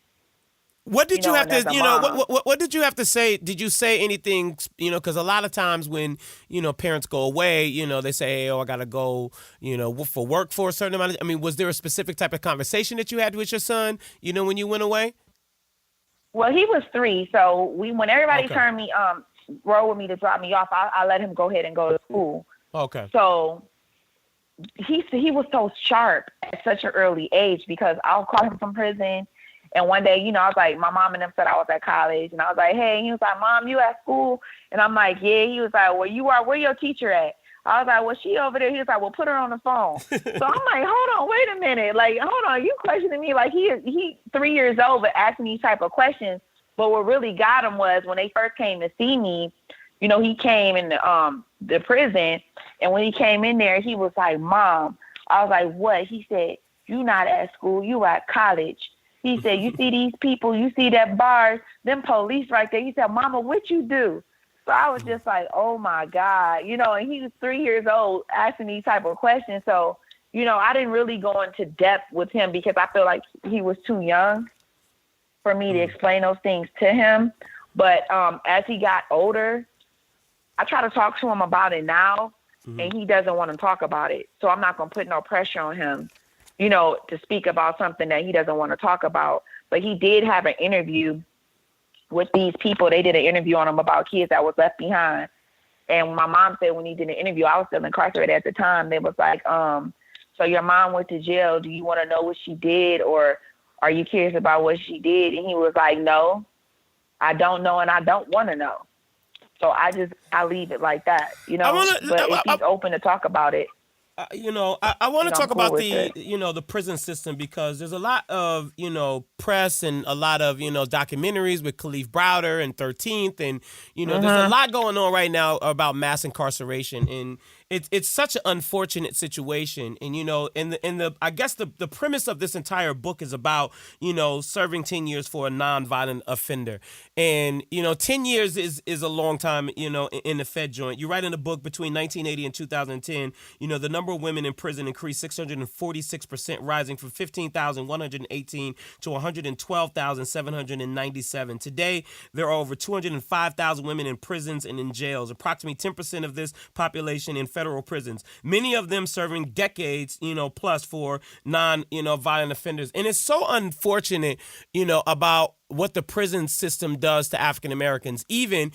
[SPEAKER 1] What did you have to, you know, what did you have to say? Did you say anything, you know, because a lot of times when, you know, parents go away, you know, they say, hey, I got to go, you know, for work for a certain amount of, I mean, was there a specific type of conversation that you had with your son, you know, when you went away?
[SPEAKER 5] Well, he was 3. So when everybody turned me, rode with me to drop me off, I let him go ahead and go to school. Okay. So he was so sharp at such an early age because I'll call him from prison. And one day, you know, I was like, my mom and them said I was at college. And I was like, hey, and he was like, Mom, you at school? And I'm like, yeah. He was like, well, you are. Where your teacher at? I was like, well, she over there. He was like, well, put her on the phone. So I'm like, hold on, wait a minute. Like, hold on, you questioning me? Like, he 3 years old, but asking these type of questions. But what really got him was when they first came to see me, you know, he came in the prison. And when he came in there, he was like, Mom. I was like, what? He said, you not at school, you at college. He said, you see these people, you see that bars, them police right there. He said, Mama, what you do? So I was just like, oh, my God. You know, and he was 3 years old asking these type of questions. So, you know, I didn't really go into depth with him because I feel like he was too young for me to explain those things to him. But as he got older, I try to talk to him about it now, and he doesn't want to talk about it. So I'm not going to put no pressure on him, you know, to speak about something that he doesn't want to talk about. But he did have an interview with these people. They did an interview on him about kids that was left behind. And my mom said when he did the interview, I was still incarcerated at the time. They was like, so your mom went to jail. Do you want to know what she did? Or are you curious about what she did? And he was like, no, I don't know. And I don't want to know. So I leave it like that, you know, but if he's open to talk about it.
[SPEAKER 1] You know, I want to talk about the prison system because there's a lot of, you know, press and a lot of, you know, documentaries with Khalif Browder and 13th. And, you know, there's a lot going on right now about mass incarceration. And it's such an unfortunate situation. And, you know, I guess the premise of this entire book is about, you know, serving 10 years for a nonviolent offender. And, you know, 10 years is a long time, you know, in the Fed joint. You write in the book between 1980 and 2010, you know, the number of women in prison increased 646%, rising from 15,118 to 112,797. Today, there are over 205,000 women in prisons and in jails. Approximately 10% of this population in federal federal prisons, many of them serving decades, plus for violent offenders. And it's so unfortunate, about what the prison system does to African Americans, even,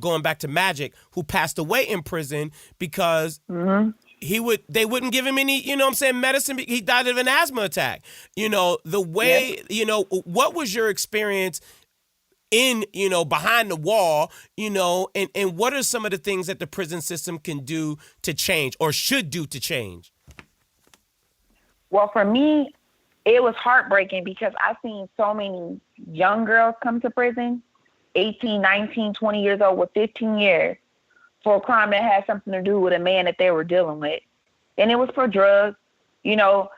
[SPEAKER 1] going back to Magic, who passed away in prison because they wouldn't give him any, medicine. He died of an asthma attack. The way, what was your experience in, behind the wall, and what are some of the things that the prison system can do to change or should do to change?
[SPEAKER 5] Well, for me, it was heartbreaking because I've seen so many young girls come to prison, 18, 19, 20 years old with 15 years for a crime that had something to do with a man that they were dealing with. And it was for drugs. A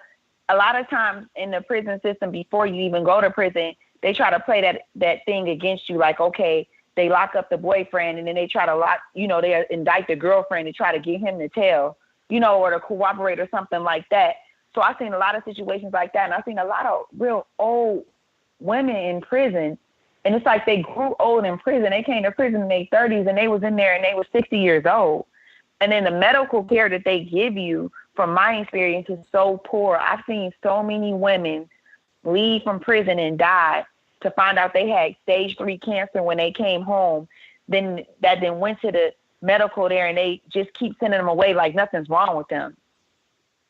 [SPEAKER 5] lot of times in the prison system, before you even go to prison, they try to play that thing against you. Like, okay, they lock up the boyfriend and then they try to they indict the girlfriend to try to get him to tell, or to cooperate or something like that. So I've seen a lot of situations like that. And I've seen a lot of real old women in prison. And it's like they grew old in prison. They came to prison in their 30s and they was in there and they were 60 years old. And then the medical care that they give you, from my experience, is so poor. I've seen so many women leave from prison and die to find out they had stage 3 cancer when they came home. Then went to the medical there and they just keep sending them away like nothing's wrong with them.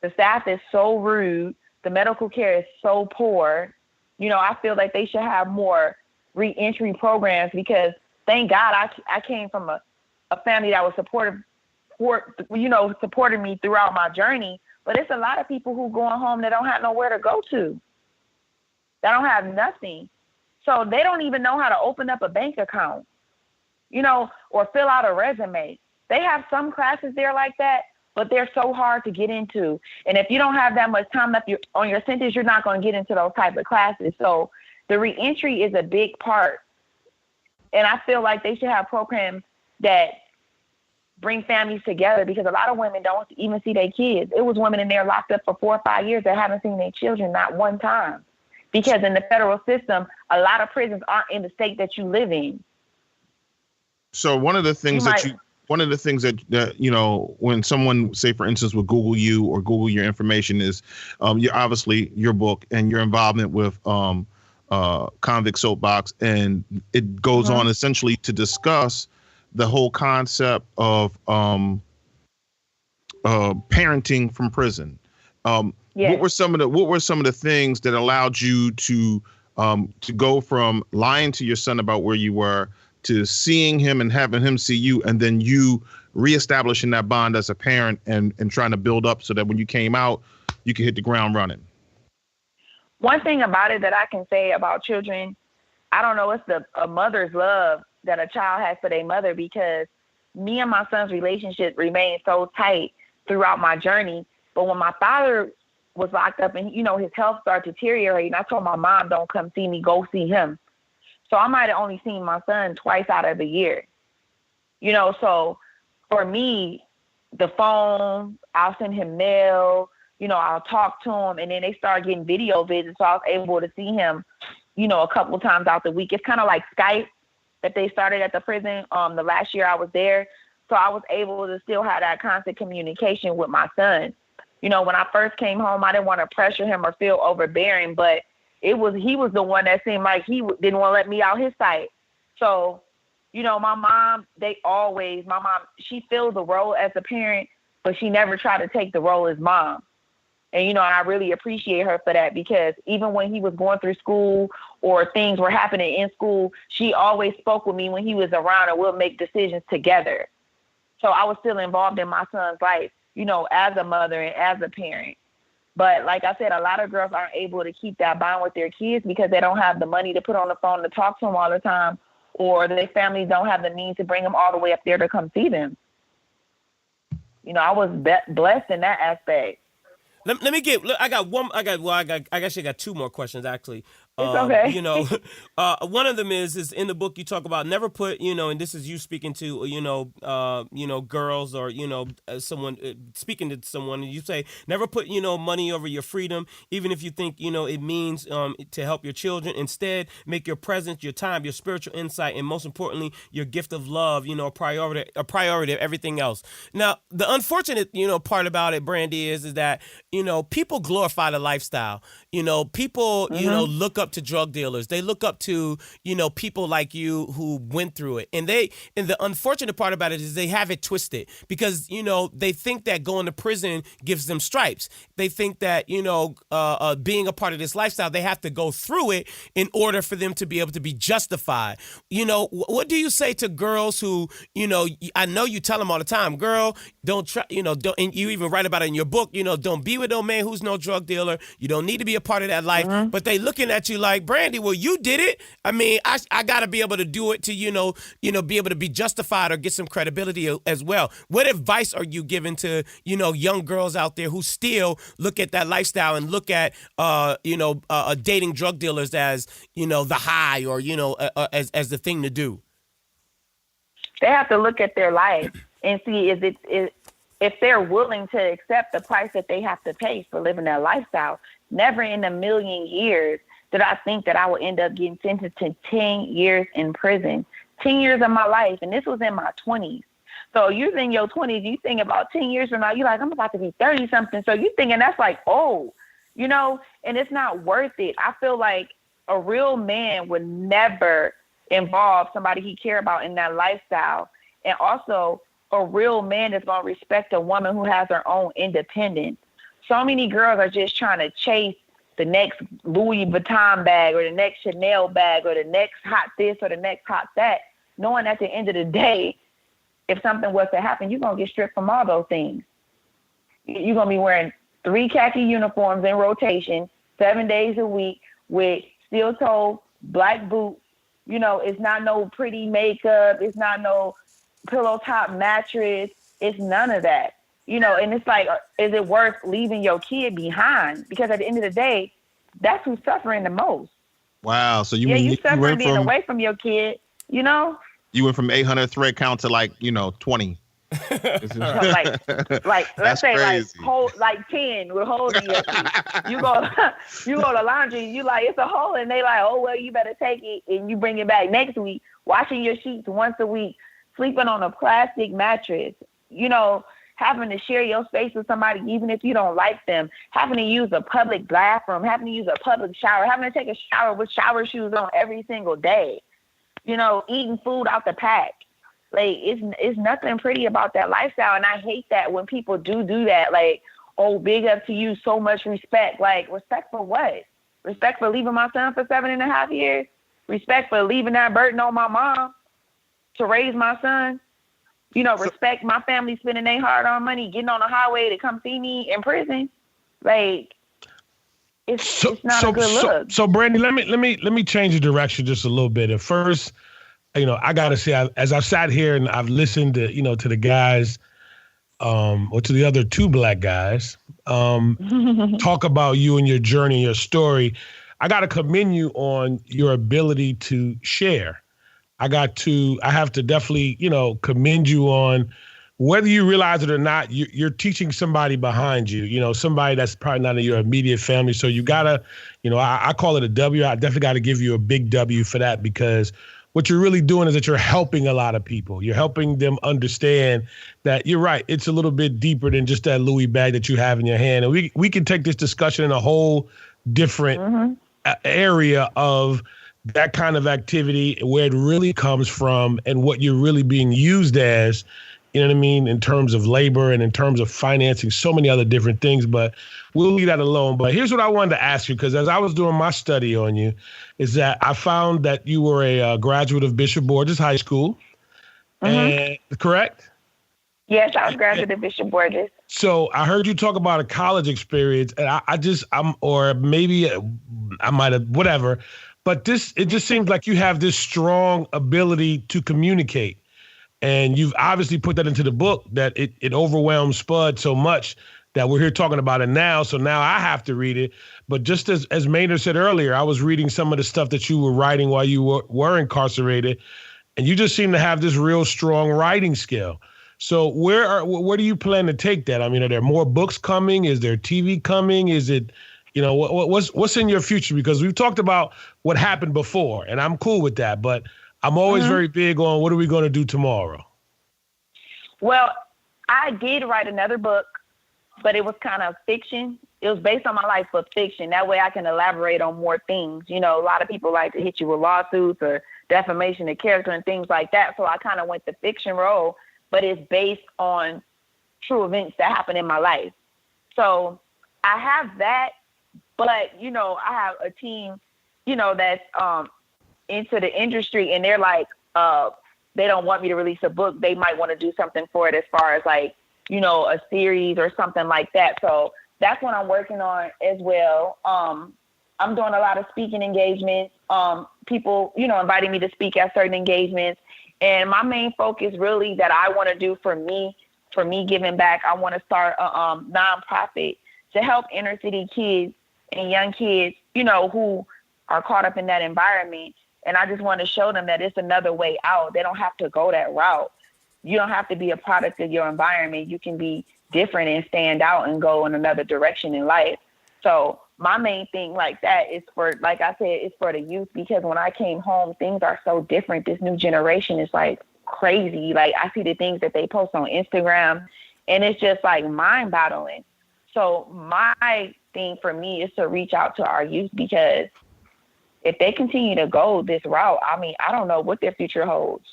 [SPEAKER 5] The staff is so rude. The medical care is so poor. I feel like they should have more reentry programs because thank God I came from a family that was supporting me throughout my journey. But it's a lot of people who going home that don't have nowhere to go to. They don't have nothing. So they don't even know how to open up a bank account, or fill out a resume. They have some classes there like that, but they're so hard to get into. And if you don't have that much time left on your sentence, you're not going to get into those type of classes. So the reentry is a big part. And I feel like they should have programs that bring families together because a lot of women don't even see their kids. It was women in there locked up for 4 or 5 years that haven't seen their children not one time. Because in the federal system, a lot of prisons aren't in the state that you live in. So
[SPEAKER 2] one of the things that when someone, say for instance, would Google you or Google your information is obviously your book and your involvement with Convict Soapbox, and it goes on essentially to discuss the whole concept of parenting from prison. Yes. What were some of the things that allowed you to go from lying to your son about where you were to seeing him and having him see you, and then you reestablishing that bond as a parent and trying to build up so that when you came out, you could hit the ground running?
[SPEAKER 5] One thing about it that I can say about children, I don't know, it's a mother's love that a child has for their mother, because me and my son's relationship remained so tight throughout my journey. But when my father was locked up and, his health started deteriorating, I told my mom, don't come see me, go see him. So I might have only seen my son twice out of the year. So for me, the phone, I'll send him mail, I'll talk to him, and then they started getting video visits. So I was able to see him, a couple times out the week. It's kind of like Skype that they started at the prison the last year I was there. So I was able to still have that constant communication with my son. When I first came home, I didn't want to pressure him or feel overbearing, but he was the one that seemed like he didn't want to let me out his sight. So, my mom, she fills the role as a parent, but she never tried to take the role as mom. And, I really appreciate her for that, because even when he was going through school or things were happening in school, she always spoke with me when he was around, and we'll make decisions together. So I was still involved in my son's life, as a mother and as a parent. But like I said, a lot of girls aren't able to keep that bond with their kids because they don't have the money to put on the phone to talk to them all the time, or their families don't have the means to bring them all the way up there to come see them. I was blessed in that aspect.
[SPEAKER 1] Let me get. Look, I guess I got 2 more questions actually.
[SPEAKER 5] It's okay.
[SPEAKER 1] One of them is in the book you talk about never put, and this is you speaking to, girls or, someone speaking to someone, and you say never put, money over your freedom, even if you think, it means to help your children. Instead, make your presence, your time, your spiritual insight, and most importantly, your gift of love, a priority of everything else. Now, the unfortunate, part about it, Brandy, is that, people glorify the lifestyle. People, look up to drug dealers. They look up to, people like you who went through it. And the unfortunate part about it is they have it twisted because, they think that going to prison gives them stripes. They think that, being a part of this lifestyle, they have to go through it in order for them to be able to be justified. What do you say to girls who, I know you tell them all the time, girl, don't try, don't, and you even write about it in your book, don't be with no man who's no drug dealer. You don't need to be a part of that life. Mm-hmm. But they looking at you like, Brandy, well, you did it. I mean, I got to be able to do it to, be able to be justified or get some credibility as well. What advice are you giving to, young girls out there who still look at that lifestyle and look at, dating drug dealers as, the high or, as the thing to do?
[SPEAKER 5] They have to look at their life and see if they're willing to accept the price that they have to pay for living that lifestyle. Never in a million years did I think that I would end up getting sentenced to 10 years in prison. 10 years of my life, and this was in my 20s. So you're in your 20s, you think about 10 years from now, you're like, I'm about to be 30-something. So you're thinking that's like, and it's not worth it. I feel like a real man would never involve somebody he care about in that lifestyle. And also, a real man is going to respect a woman who has her own independence. So many girls are just trying to chase the next Louis Vuitton bag or the next Chanel bag or the next hot this or the next hot that, knowing at the end of the day, if something was to happen, you're going to get stripped from all those things. You're going to be wearing 3 khaki uniforms in rotation, 7 days a week with steel-toe, black boots. It's not no pretty makeup. It's not no pillow top mattress. It's none of that. And it's like, is it worth leaving your kid behind? Because at the end of the day, that's who's suffering the most.
[SPEAKER 2] Wow. So you
[SPEAKER 5] suffering being away from your kid,
[SPEAKER 2] You went from 800 thread count to 20.
[SPEAKER 5] like let's say crazy. like 10 with holes in your feet. You go to laundry, you like it's a hole, and they like, oh well, you better take it and you bring it back next week. Washing your sheets once a week, sleeping on a plastic mattress, having to share your space with somebody even if you don't like them, having to use a public bathroom, having to use a public shower, having to take a shower with shower shoes on every single day, eating food out the pack. Like, it's nothing pretty about that lifestyle. And I hate that when people do that. Like, oh, big up to you, so much respect. Like, respect for what? Respect for leaving my son for 7.5 years? Respect for leaving that burden on my mom to raise my son? Respect my family spending their hard-earned money, getting on the highway to come see me in prison. Like, it's not a good look.
[SPEAKER 4] So, Brandy, let me change the direction just a little bit. At first, I gotta say, as I've sat here and I've listened to, to the guys, or to the other 2 black guys, talk about you and your journey, your story. I gotta commend you on your ability to share. I have to definitely, commend you on whether you realize it or not. You're teaching somebody behind you, somebody that's probably not in your immediate family. So you gotta, I call it a W. I definitely got to give you a big W for that, because what you're really doing is that you're helping a lot of people. You're helping them understand that you're right. It's a little bit deeper than just that Louis bag that you have in your hand. And we can take this discussion in a whole different area of that kind of activity, where it really comes from and what you're really being used as, you know what I mean, in terms of labor and in terms of financing, so many other different things. But we'll leave that alone. But here's what I wanted to ask you, because as I was doing my study on you, is that I found that you were a graduate of Bishop Borges High School. And, correct?
[SPEAKER 5] Yes, I was graduate of Bishop Borges.
[SPEAKER 4] So I heard you talk about a college experience, and or maybe I might have, whatever. But it just seems like you have this strong ability to communicate. And you've obviously put that into the book, that it overwhelmed Spud so much that we're here talking about it now. So now I have to read it. But just as Maynard said earlier, I was reading some of the stuff that you were writing while you were incarcerated, and you just seem to have this real strong writing skill. So where do you plan to take that? I mean, are there more books coming? Is there TV coming? Is it, what's in your future? Because we've talked about what happened before, and I'm cool with that. But I'm always very big on what are we going to do tomorrow? Well,
[SPEAKER 5] I did write another book, but it was kind of fiction. It was based on my life, but fiction. That way I can elaborate on more things. A lot of people like to hit you with lawsuits or defamation of character and things like that. So I kind of went the fiction role, but it's based on true events that happened in my life. So I have that, but, I have a team, that's into the industry, and they're like, they don't want me to release a book. They might want to do something for it as far as like, a series or something like that. So that's what I'm working on as well. I'm doing a lot of speaking engagements. People, inviting me to speak at certain engagements. And my main focus really that I want to do for me giving back, I want to start a nonprofit to help inner city kids and young kids, who are caught up in that environment. And I just want to show them that it's another way out. They don't have to go that route. You don't have to be a product of your environment. You can be different and stand out and go in another direction in life. So my main thing like that is like I said, it's for the youth, because when I came home, things are so different. This new generation is like crazy. Like I see the things that they post on Instagram, and it's just like mind boggling. So my thing for me is to reach out to our youth, because if they continue to go this route, I mean, I don't know what their future holds.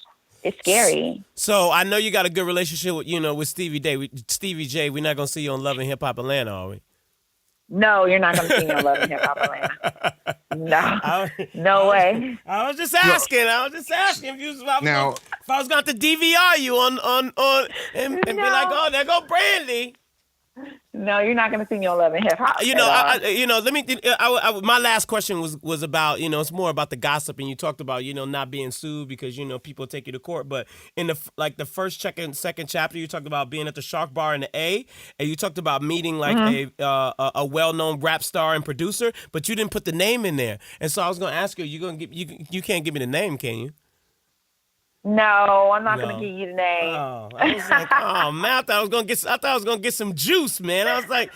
[SPEAKER 5] It's scary.
[SPEAKER 1] So I know you got a good relationship with, with Stevie J. We're not going to see you on Love and Hip Hop Atlanta, are we?
[SPEAKER 5] No, you're not going to see me on Love and Hip Hop Atlanta. No way.
[SPEAKER 1] I was just asking. If I was going to DVR you on and be like, oh, there go Brandy.
[SPEAKER 5] No, you're not going to see me on Love and Hip Hop.
[SPEAKER 1] My last question was about, it's more about the gossip, and you talked about, not being sued because, people take you to court. But in the first, second chapter, you talked about being at the Shark Bar in the A, and you talked about meeting a well-known rap star and producer, but you didn't put the name in there. And so I was going to ask you, you can't give me the name, can you?
[SPEAKER 5] No, I'm not going to give you the name.
[SPEAKER 1] Oh, I was like, oh man, I thought I was gonna get some juice, man. I was like,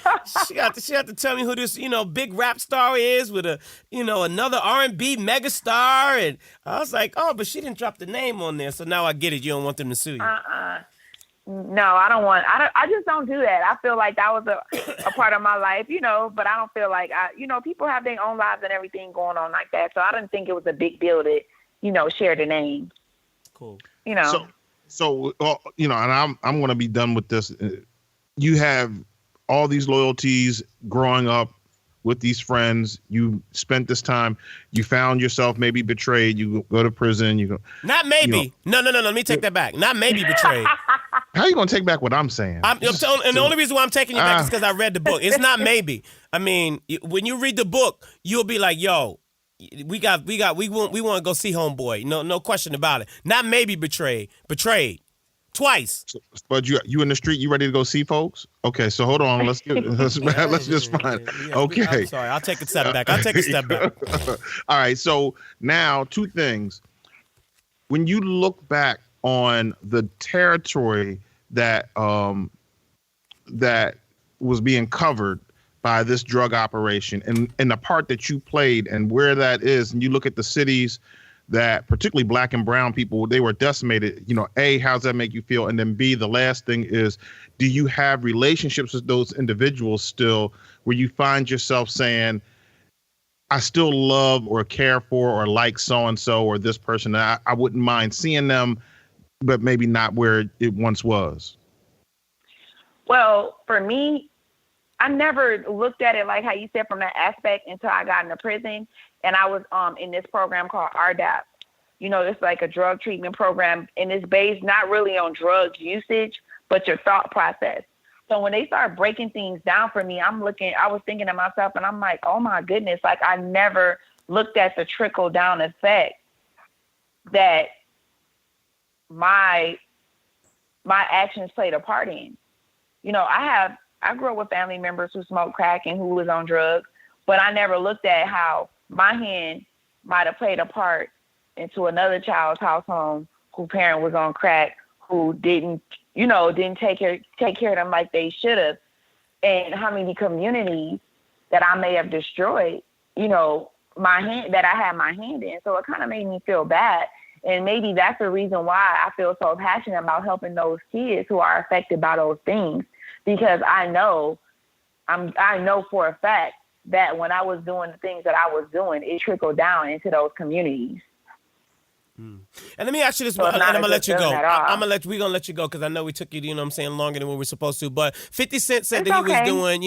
[SPEAKER 1] she had to tell me who this, big rap star is with a, another R&B megastar, and I was like, oh, but she didn't drop the name on there, so now I get it. You don't want them to sue you.
[SPEAKER 5] No, I just don't do that. I feel like that was a part of my life, but I don't feel like people have their own lives and everything going on like that, so I didn't think it was a big deal to, share the name.
[SPEAKER 1] Cool.
[SPEAKER 2] So and I'm going to be done with this. You have all these loyalties growing up with these friends. You spent this time. You found yourself maybe betrayed. You go to prison. You go.
[SPEAKER 1] Not maybe. No. Let me take that back. Not maybe betrayed.
[SPEAKER 2] How are you going to take back what I'm saying?
[SPEAKER 1] And the only reason why I'm taking you back is because I read the book. It's not maybe. I mean, when you read the book, you'll be like, yo. We want to go see homeboy. No question about it. Not maybe betrayed twice.
[SPEAKER 2] But you in the street, you ready to go see folks? Okay, so hold on. Let's just find. Okay,
[SPEAKER 1] I'm sorry. I'll take a step back.
[SPEAKER 2] All right. So now 2 things. When you look back on the territory that was being covered by this drug operation and the part that you played and where that is, and you look at the cities that particularly black and brown people, they were decimated, A, how's that make you feel? And then B, the last thing is, do you have relationships with those individuals still where you find yourself saying, I still love or care for or like so-and-so or this person, I wouldn't mind seeing them, but maybe not where it once was?
[SPEAKER 5] Well, for me, I never looked at it like how you said from that aspect until I got into prison, and I was in this program called RDAP. It's like a drug treatment program, and it's based not really on drug usage, but your thought process. So when they start breaking things down for me, I was thinking to myself, and I'm like, oh my goodness, like I never looked at the trickle down effect that my actions played a part in. I have I grew up with family members who smoked crack and who was on drugs, but I never looked at how my hand might have played a part into another child's household whose parent was on crack, who didn't take care of them like they should have, and how many communities that I may have destroyed, my hand that I had my hand in. So it kind of made me feel bad. And maybe that's the reason why I feel so passionate about helping those kids who are affected by those things, because I know for a fact that when I was doing the things that I was doing, it trickled down into those communities.
[SPEAKER 1] And let me ask you this,
[SPEAKER 5] So
[SPEAKER 1] and I'm gonna let you go.
[SPEAKER 5] we're
[SPEAKER 1] gonna let you go because I know we took you, longer than we were supposed to. But 50 Cent said
[SPEAKER 5] It's
[SPEAKER 1] that he
[SPEAKER 5] okay.
[SPEAKER 1] was doing,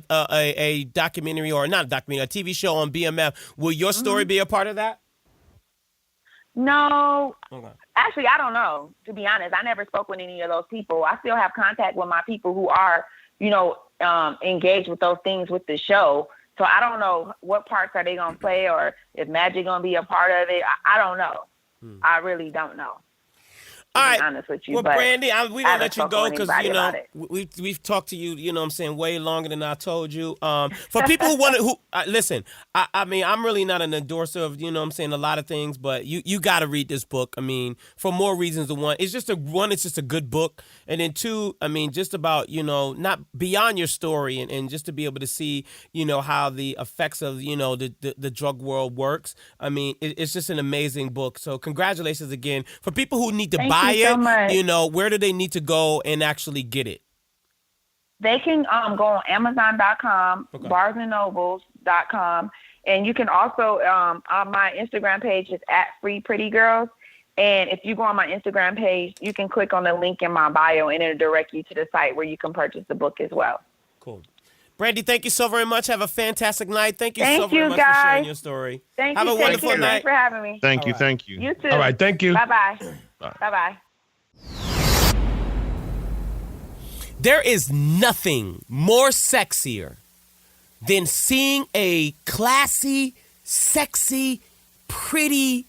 [SPEAKER 1] a documentary, or not a documentary, a TV show on BMF. Will your story be a part of that?
[SPEAKER 5] No,
[SPEAKER 1] Okay.
[SPEAKER 5] actually, I don't know. To be honest, I never spoke with any of those people. I still have contact with my people who are, engaged with those things with the show. So I don't know what parts are they gonna play, or if Magic gonna be a part of it. I don't know. I really don't know.
[SPEAKER 1] All right.
[SPEAKER 5] To be honest with you,
[SPEAKER 1] Well,
[SPEAKER 5] but
[SPEAKER 1] Brandy, we're going to let you go because, we've talked to you, way longer than I told you. For people who want to, listen, I mean, I'm really not an endorser of, a lot of things, but you got to read this book. I mean, for more reasons than one. It's just a good book. And then two, I mean, just about, not beyond your story and just to be able to see, how the effects of, the drug world works. I mean, it's just an amazing book. So congratulations again. For people who need to buy
[SPEAKER 5] so much.
[SPEAKER 1] where do they need to go and actually get it?
[SPEAKER 5] They can go on Amazon.com,
[SPEAKER 1] Okay.
[SPEAKER 5] BarnesandNobles.com, and you can also on my Instagram page is @FreePrettyGirls. And if you go on my Instagram page, you can click on the link in my bio, and it'll direct you to the site where you can purchase the book as well.
[SPEAKER 1] Cool. Brandy, thank you so very much. Have a fantastic night. Thank you so
[SPEAKER 5] Thank
[SPEAKER 1] very
[SPEAKER 5] you,
[SPEAKER 1] much for sharing
[SPEAKER 5] guys.
[SPEAKER 1] your story.
[SPEAKER 5] Thank
[SPEAKER 1] Have
[SPEAKER 5] you.
[SPEAKER 1] a wonderful
[SPEAKER 5] Thanks
[SPEAKER 1] night.
[SPEAKER 5] for having me.
[SPEAKER 2] Thank you.
[SPEAKER 1] right.
[SPEAKER 2] Thank you.
[SPEAKER 5] You too.
[SPEAKER 4] All right, thank you.
[SPEAKER 5] Bye-bye. Bye-bye.
[SPEAKER 1] There is nothing more sexier than seeing a classy, sexy, pretty,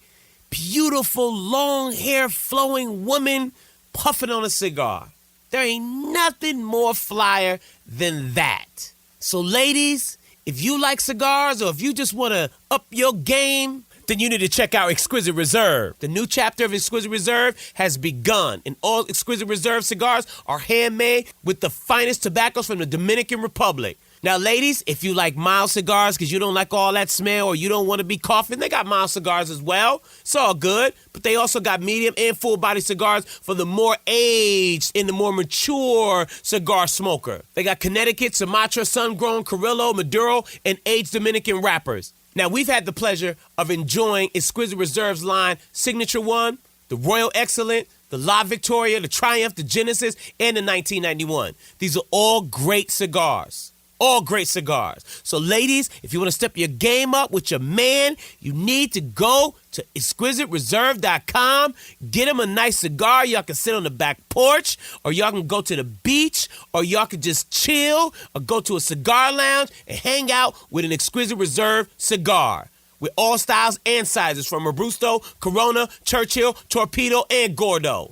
[SPEAKER 1] beautiful, long hair flowing woman puffing on a cigar. There ain't nothing more flyer than that. So ladies, if you like cigars or if you just want to up your game, then you need to check out Exquisite Reserve. The new chapter of Exquisite Reserve has begun, and all Exquisite Reserve cigars are handmade with the finest tobaccos from the Dominican Republic. Now, ladies, if you like mild cigars because you don't like all that smell or you don't want to be coughing, they got mild cigars as well. It's all good. But they also got medium and full-body cigars for the more aged and the more mature cigar smoker. They got Connecticut, Sumatra, Sun-Grown, Carrillo, Maduro, and aged Dominican wrappers. Now, we've had the pleasure of enjoying Exquisite Reserve's line Signature One, the Royal Excellent, the La Victoria, the Triumph, the Genesis, and the 1991. These are all great cigars. All great cigars. So, ladies, if you want to step your game up with your man, you need to go to exquisitereserve.com. Get him a nice cigar. Y'all can sit on the back porch, or y'all can go to the beach, or y'all can just chill, or go to a cigar lounge and hang out with an Exquisite Reserve cigar. With all styles and sizes from Robusto, Corona, Churchill, Torpedo, and Gordo.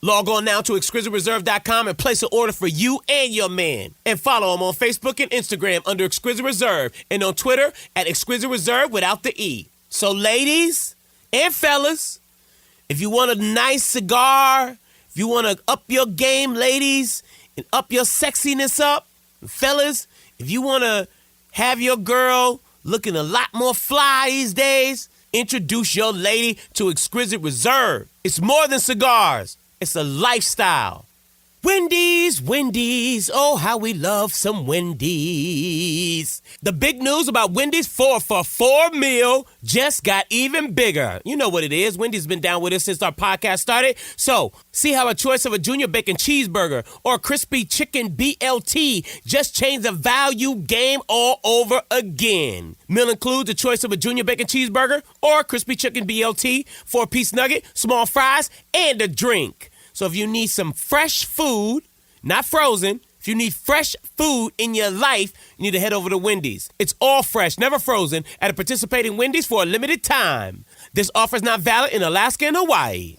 [SPEAKER 1] Log on now to exquisitereserve.com and place an order for you and your man. And follow him on Facebook and Instagram under Exquisite Reserve and on Twitter at Exquisite Reserve without the E. So ladies and fellas, if you want a nice cigar, if you want to up your game, ladies, and up your sexiness up, and fellas, if you want to have your girl looking a lot more fly these days, introduce your lady to Exquisite Reserve. It's more than cigars. It's a lifestyle. Wendy's, Wendy's, oh, how we love some Wendy's. The big news about Wendy's 4 for $4 meal just got even bigger. You know what it is. Wendy's been down with us since our podcast started. So, see how a choice of a junior bacon cheeseburger or a crispy chicken BLT just changed the value game all over again. Meal includes a choice of a junior bacon cheeseburger or a crispy chicken BLT, 4-piece nugget, small fries, and a drink. So if you need some fresh food, not frozen, if you need fresh food in your life, you need to head over to Wendy's. It's all fresh, never frozen, at a participating Wendy's for a limited time. This offer is not valid in Alaska and Hawaii.